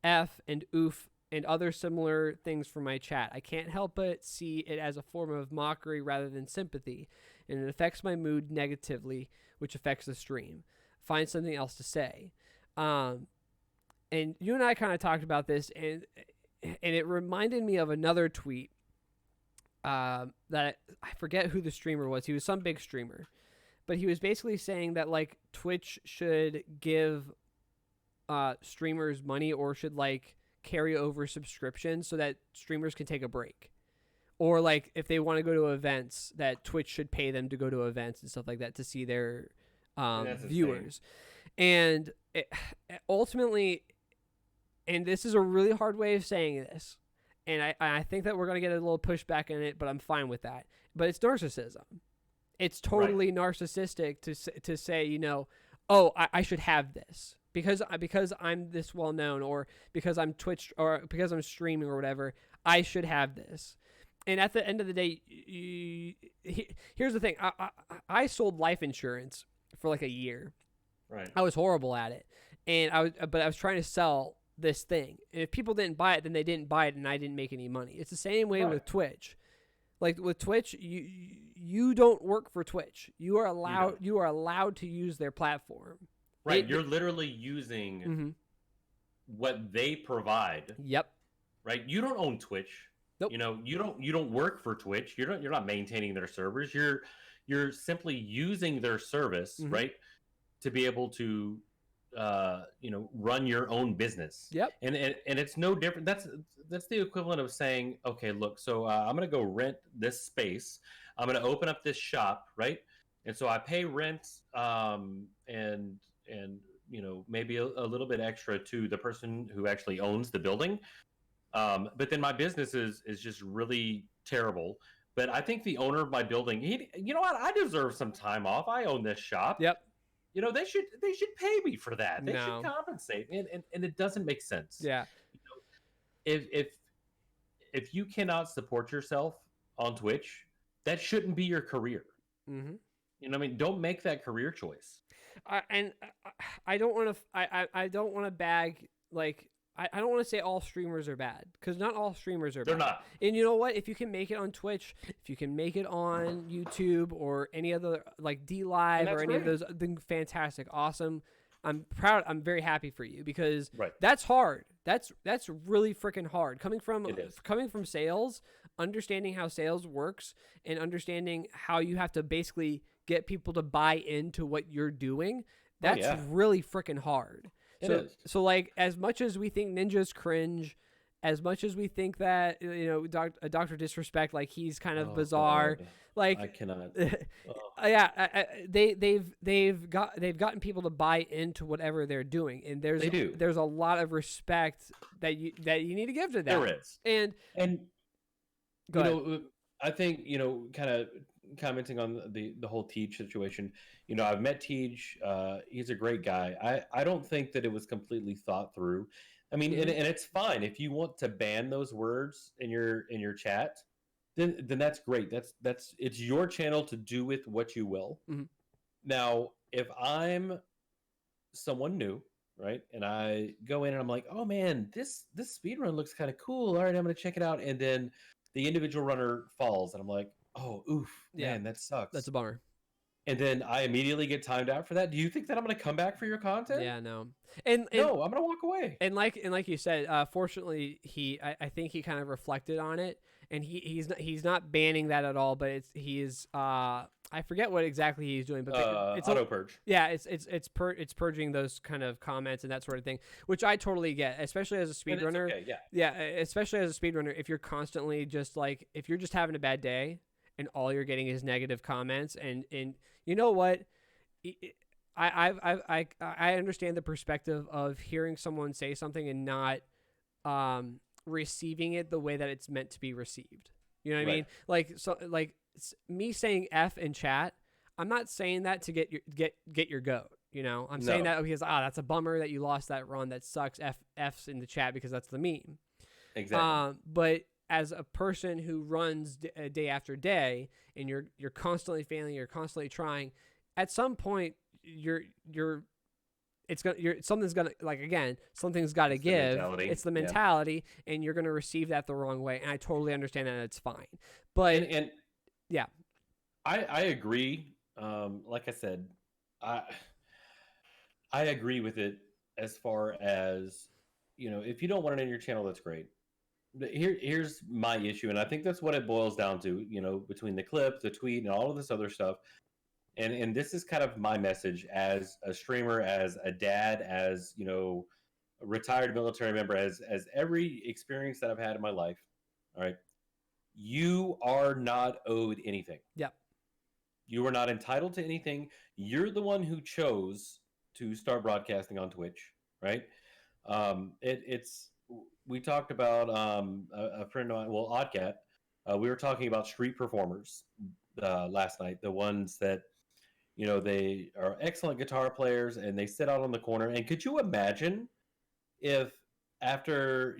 F, and oof." And other similar things from my chat. I can't help but see it as a form of mockery rather than sympathy, and it affects my mood negatively, which affects the stream. Find something else to say. And you and I kind of talked about this, and it reminded me of another tweet that I forget who the streamer was. He was some big streamer, but he was basically saying that like Twitch should give streamers money, or should like carry over subscriptions so that streamers can take a break, or like if they want to go to events, that Twitch should pay them to go to events and stuff like that to see their viewers. And ultimately, and this is a really hard way of saying this, and I think that we're going to get a little pushback in it, but I'm fine with that. But it's narcissism. It's totally narcissistic to say, you know, oh, I should have this because I'm this well known, or because I'm Twitch, or because I'm streaming or whatever, I should have this. And at the end of the day, here's the thing. I sold life insurance for like a year. Right. I was horrible at it, and I was trying to sell this thing. And if people didn't buy it, then they didn't buy it, and I didn't make any money. It's the same way with Twitch. Like with Twitch, you don't work for Twitch. You are allowed to use their platform. Right. You're literally using what they provide. Yep. Right. You don't own Twitch. Nope. You know, you don't work for Twitch. You're not maintaining their servers. You're simply using their service, right, to be able to run your own business. Yep. And it's no different. That's the equivalent of saying, okay, look, so I'm going to go rent this space. I'm going to open up this shop, right? And so I pay rent and maybe a little bit extra to the person who actually owns the building. But then my business is just really terrible. But I think the owner of my building, you know what? I deserve some time off. I own this shop. Yep. You know, they should pay me for that. They No. should compensate, and it doesn't make sense. Yeah. You know, if you cannot support yourself on Twitch, that shouldn't be your career. Mm-hmm. You know what I mean? Don't make that career choice. I don't want to. I don't want to bag like. I don't want to say all streamers are bad, because not all streamers are bad. They're not. And you know what? If you can make it on Twitch, if you can make it on YouTube or any other, like D-Live or any of those, then fantastic, awesome. I'm proud. I'm very happy for you, because that's hard. That's really freaking hard. Coming from sales, understanding how sales works, and understanding how you have to basically get people to buy into what you're doing, that's really freaking hard. So like, as much as we think Ninja's cringe, as much as we think that, you know, Dr. Disrespect, like he's kind of bizarre, God. like I cannot. They've gotten people to buy into whatever they're doing, and there's a lot of respect that you need to give to that. There is, and go ahead. I think, kind of commenting on the whole Teej situation, I've met Teej. He's a great guy. I don't think that it was completely thought through. I mean, and it's fine if you want to ban those words in your chat, then that's great. That's it's your channel to do with what you will. Mm-hmm. Now, if I'm someone new, right, and I go in and I'm like, oh man, this speedrun looks kind of cool. All right, I'm gonna check it out, and then the individual runner falls, and I'm like, oh, oof, man, that sucks. That's a bummer. And then I immediately get timed out for that. Do you think that I'm going to come back for your content? Yeah, no. No, I'm going to walk away. And like you said, fortunately, I think he kind of reflected on it, and he's not banning that at all. But he's I forget what exactly he's doing, but it's auto purge. Yeah, it's purging those kind of comments and that sort of thing, which I totally get, especially as a speedrunner. Okay, yeah, especially as a speedrunner, if you're constantly just like, if you're just having a bad day and all you're getting is negative comments, and you know what, I understand the perspective of hearing someone say something and not receiving it the way that it's meant to be received. You know what I Right. mean? Like me saying F in chat, I'm not saying that to get your goat. You know, I'm saying No. that because that's a bummer that you lost that run. That sucks. F's in the chat because that's the meme. Exactly. But as a person who runs day after day, and you're constantly failing, you're constantly trying, at some point something's got to give. mentality. It's the Yeah. mentality, and you're gonna receive that the wrong way. And I totally understand that, and it's fine. But And yeah, I agree. Like I said, I agree with it as far as, if you don't want it in your channel, that's great. But here's my issue, and I think that's what it boils down to, between the clip, the tweet, and all of this other stuff. And this is kind of my message as a streamer, as a dad, as, a retired military member, as every experience that I've had in my life. All right. You are not owed anything. Yep. You are not entitled to anything. You're the one who chose to start broadcasting on Twitch, right? We talked about a friend of mine, well, Oddcat. We were talking about street performers last night, the ones that, they are excellent guitar players and they sit out on the corner. And could you imagine if after,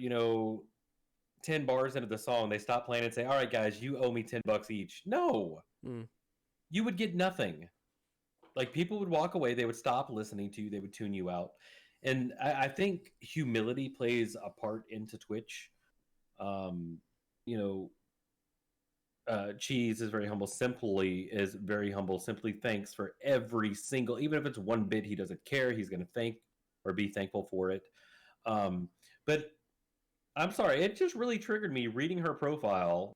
10 bars into the song, they stop playing and say, all right, guys, you owe me $10 each? No. You would get nothing. Like, people would walk away, they would stop listening to you, they would tune you out. And I think humility plays a part into Twitch. Cheese is very humble. Simply is very humble. Simply thanks for every single, even if it's one bit he doesn't care, he's going to thank or be thankful for it. But I'm sorry, it just really triggered me reading her profile,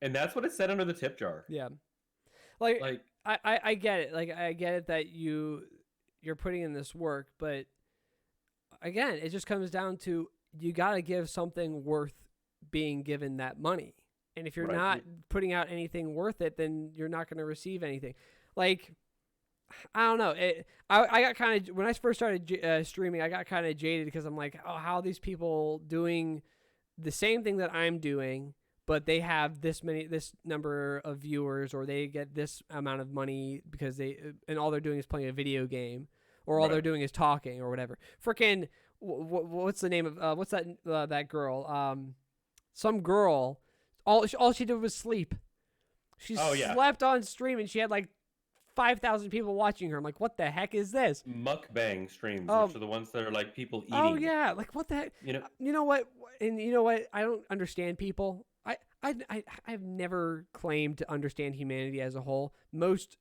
and that's what it said under the tip jar. Yeah. Like I get it. Like, I get it that you're putting in this work, but again, it just comes down to you got to give something worth being given that money. And if you're Right. not putting out anything worth it, then you're not going to receive anything. Like, I don't know. I got kind of, when I first started streaming, I got kind of jaded because I'm like, oh, how are these people doing the same thing that I'm doing, but they have this number of viewers, or they get this amount of money because and all they're doing is playing a video game, or all Right. they're doing is talking or whatever. Frickin', what's the name of, what's that girl? Some girl, all she did was sleep. She slept on stream, and she had like 5,000 people watching her. I'm like, what the heck is this? Mukbang streams, Oh. which are the ones that are like people eating. Oh yeah, like what the heck? You know what? And you know what? I don't understand people. I've never claimed to understand humanity as a whole. Most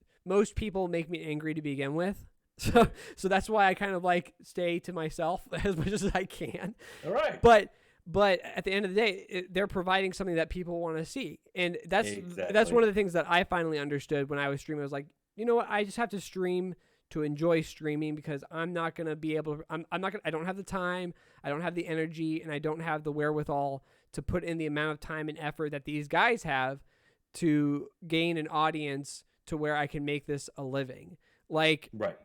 people make me angry to begin with. So that's why I kind of like stay to myself as much as I can. All right. But at the end of the day, they're providing something that people want to see. And that's Exactly. one of the things that I finally understood when I was streaming. I was like, you know what? I just have to stream to enjoy streaming, because I'm not going to be able to, I don't have the time, I don't have the energy, and I don't have the wherewithal to put in the amount of time and effort that these guys have to gain an audience to where I can make this a living. Like, Right.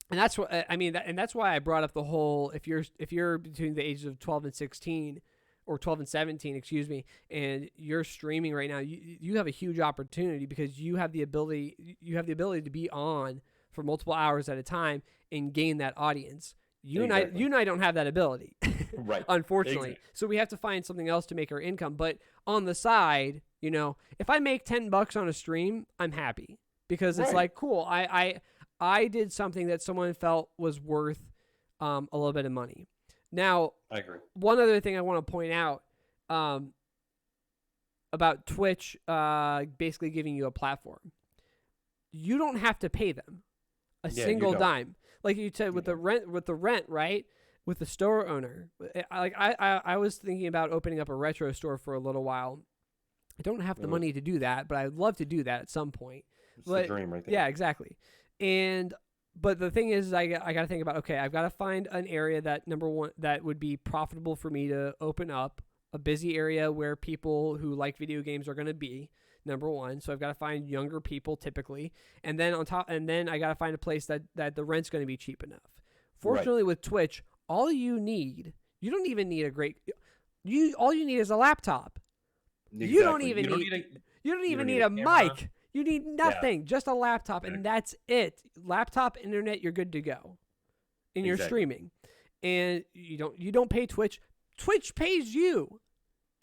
and that's what I mean, and that's why I brought up the whole, if you're between the ages of 12 and 16, or 12 and 17, excuse me, and you're streaming right now, you have a huge opportunity, because you have the ability to be on for multiple hours at a time and gain that audience. You and I don't have that ability. Right. Unfortunately. Exactly. So we have to find something else to make our income. But on the side, if I make $10 on a stream, I'm happy, because it's Right. like, cool. I did something that someone felt was worth a little bit of money. Now, I agree. one other thing I want to point out about Twitch basically giving you a platform. You don't have to pay them a single dime. Like you said, with the rent, right? With the store owner. I was thinking about opening up a retro store for a little while. I don't have the money to do that, but I'd love to do that at some point. It's the dream right there. Yeah, exactly. But the thing is, I got to think about, okay, I've got to find an area that, number one, that would be profitable for me to open up, a busy area where people who like video games are going to be, number one. So I've got to find younger people typically. And then I got to find a place that the rent's going to be cheap enough. Fortunately, with Twitch, all you don't even need all you need is a laptop. You don't even need a camera. mic. You need nothing, just a laptop, and that's it. Laptop, internet, you're good to go. And you're streaming. And you don't pay Twitch. Twitch pays you.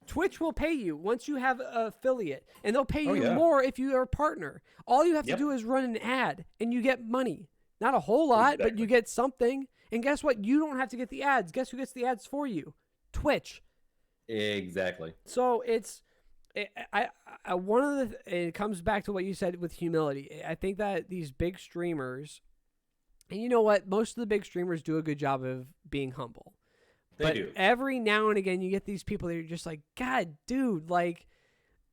Twitch will pay you once you have an affiliate, and they'll pay you more if you are a partner. All you have to do is run an ad, and you get money. Not a whole lot, but you get something. And guess what? You don't have to get the ads. Guess who gets the ads for you? Twitch. Exactly. So it comes back to what you said with humility. I think that these big streamers, and you know what? Most of the big streamers do a good job of being humble. They do. Every now and again, you get these people that are just like, God, dude, like,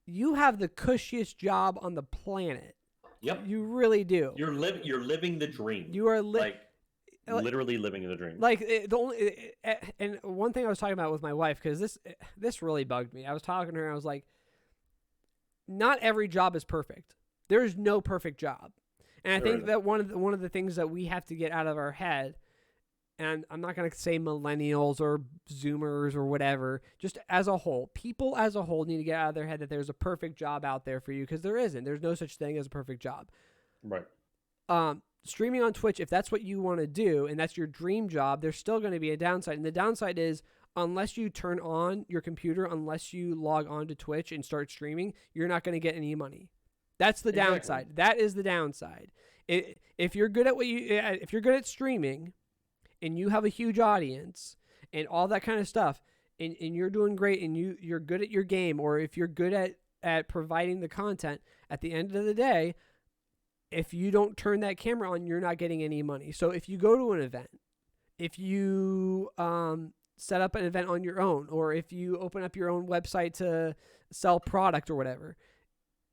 you have the cushiest job on the planet. Yep. You really do. You're living the dream. You are literally living the dream. Like, and one thing I was talking about with my wife, because this really bugged me. I was talking to her, and I was like, not every job is perfect. There's no perfect job. And I think that one of the things that we have to get out of our head, and I'm not going to say millennials or Zoomers or whatever, just as a whole, people as a whole need to get out of their head that there's a perfect job out there for you, because there isn't. There's no such thing as a perfect job. Right. Streaming on Twitch, if that's what you want to do and that's your dream job, there's still going to be a downside. And the downside is, unless you turn on your computer, unless you log on to Twitch and start streaming, you're not going to get any money. That's the downside. That is the downside. If you're good at streaming, and you have a huge audience and all that kind of stuff, and you're doing great, and you're good at your game, or if you're good at providing the content, at the end of the day, if you don't turn that camera on, you're not getting any money. So if you go to an event, if you set up an event on your own, or if you open up your own website to sell product or whatever,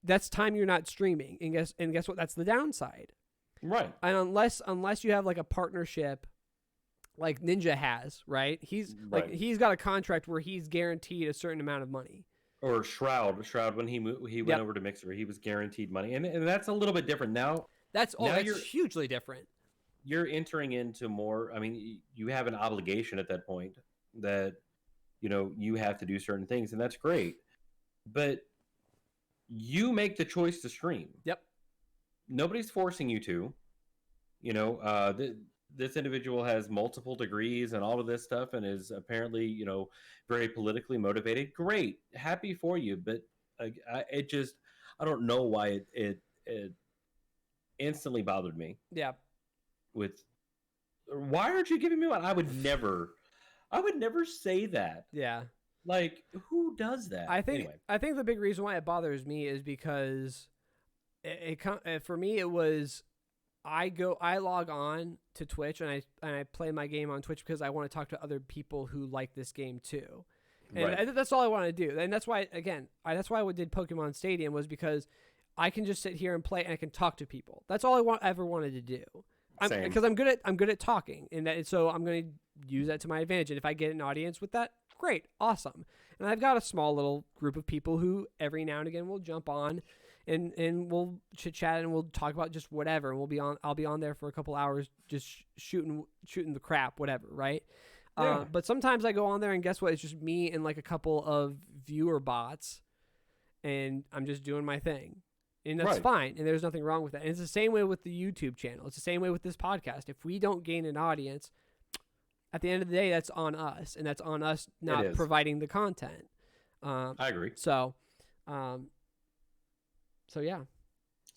that's time you're not streaming. And guess what? That's the downside. Right. And unless you have like a partnership like Ninja has, right? He's got a contract where he's guaranteed a certain amount of money. Or Shroud when he went over to Mixer, he was guaranteed money, and that's a little bit different now. That's hugely different. You're entering into more. I mean, you have an obligation at that point that you have to do certain things, and that's great. But you make the choice to stream. Yep. Nobody's forcing you to. This individual has multiple degrees and all of this stuff, and is apparently, very politically motivated. Great, happy for you. But I don't know why it instantly bothered me. Yeah. Why aren't you giving me one? I would never say that. Yeah. Like, who does that? I think the big reason why it bothers me is because for me it was, I log on to Twitch and I play my game on Twitch because I want to talk to other people who like this game too. And that's all I want to do. And that's why, again, that's why I did Pokemon Stadium, was because I can just sit here and play and I can talk to people. That's all I ever wanted to do. Because I'm good at talking, and so I'm going to use that to my advantage. And if I get an audience with that, great, awesome. And I've got a small little group of people who every now and again will jump on, and we'll chit chat and we'll talk about just whatever. And I'll be on there for a couple hours just shooting the crap, whatever, right? Yeah. But sometimes I go on there and guess what? It's just me and like a couple of viewer bots, and I'm just doing my thing. And that's fine, and there's nothing wrong with that. And it's the same way with the YouTube channel. It's the same way with this podcast. If we don't gain an audience, at the end of the day, that's on us, and that's on us not providing the content. I agree. So yeah.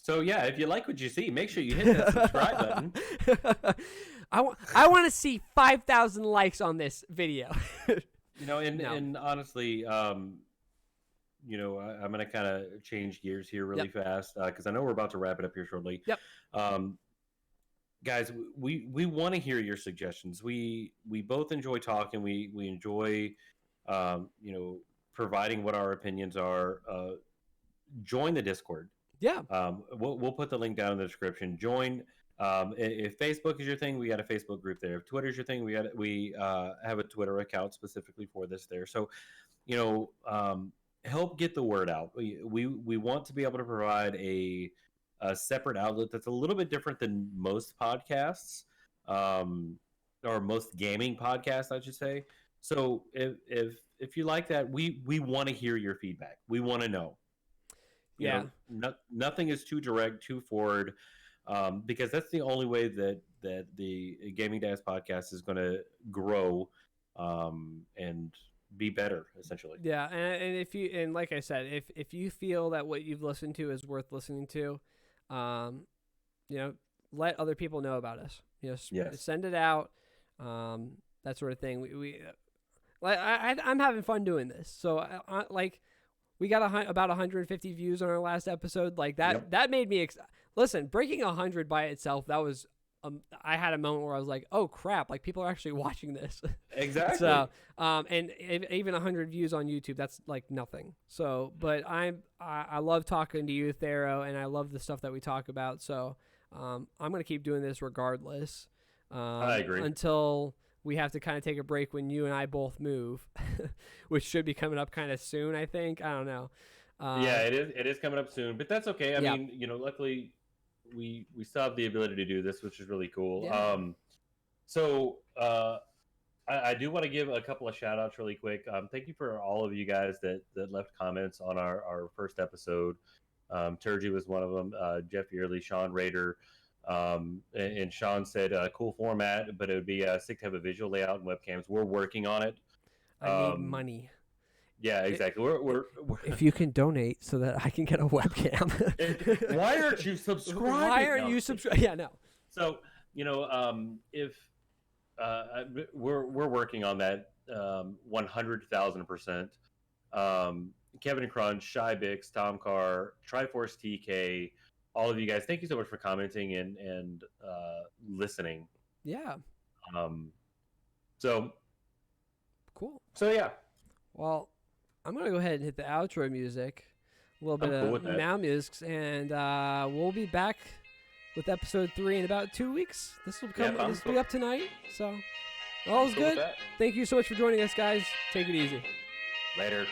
So yeah, if you like what you see, make sure you hit that subscribe button. I want to see 5,000 likes on this video. And honestly, I'm going to kind of change gears here really fast because I know we're about to wrap it up here shortly. Yep. Guys, we want to hear your suggestions. We both enjoy talking. We enjoy, providing what our opinions are. Join the Discord. Yeah. We'll put the link down in the description. Join. If Facebook is your thing, we got a Facebook group there. If Twitter is your thing, we have a Twitter account specifically for this there. So, help get the word out. We want to be able to provide a separate outlet that's a little bit different than most podcasts, or most gaming podcasts, I should say. So if you like that, we want to hear your feedback. We want to know. You know, nothing is too direct, too forward, because that's the only way that the Gaming Dads podcast is going to grow and be better, essentially. Yeah, and if you, and like I said, if you feel that what you've listened to is worth listening to, you know, let other people know about us. You know, Yes. send it out, that sort of thing. We like I'm having fun doing this. So like we got about 150 views on our last episode. Like that Yep. that made me listen. Breaking 100 by itself, that was. I had a moment where I was like, "Oh crap! Like people are actually watching this." Exactly. So, and even 100 views on YouTube, that's like nothing. So, but I love talking to you, Tharoah, and I love the stuff that we talk about. So, I'm gonna keep doing this regardless. I agree. Until we have to kind of take a break when you and I both move, which should be coming up kind of soon. I think. I don't know. Yeah, it is coming up soon, but that's okay. I Yeah. mean, you know, luckily we still have the ability to do this, which is really cool. Yeah. So I do want to give a couple of shout outs really quick. Thank you for all of you guys that left comments on our first episode. Turgy was one of them. Jeff Yearley, Sean Rader, and Sean said cool format, but it would be sick to have a visual layout and webcams. We're working on it. I need money. Yeah, exactly. We're If you can donate so that I can get a webcam. Why aren't you subscribing? Why aren't you subscribing? Yeah, no. So, you know, if we're working on that 100,000%. Kevin Crunch, Shy Bix, Tom Carr, Triforce TK, all of you guys, thank you so much for commenting and listening. Yeah. So cool. So yeah. Well, I'm gonna go ahead and hit the outro music, a little bit cool of with that. now music, and we'll be back with episode 3 in about 2 weeks. This will come. Yeah, This will be up tonight. So all's Cool with good. that. Thank you so much for joining us, guys. Take it easy. Later.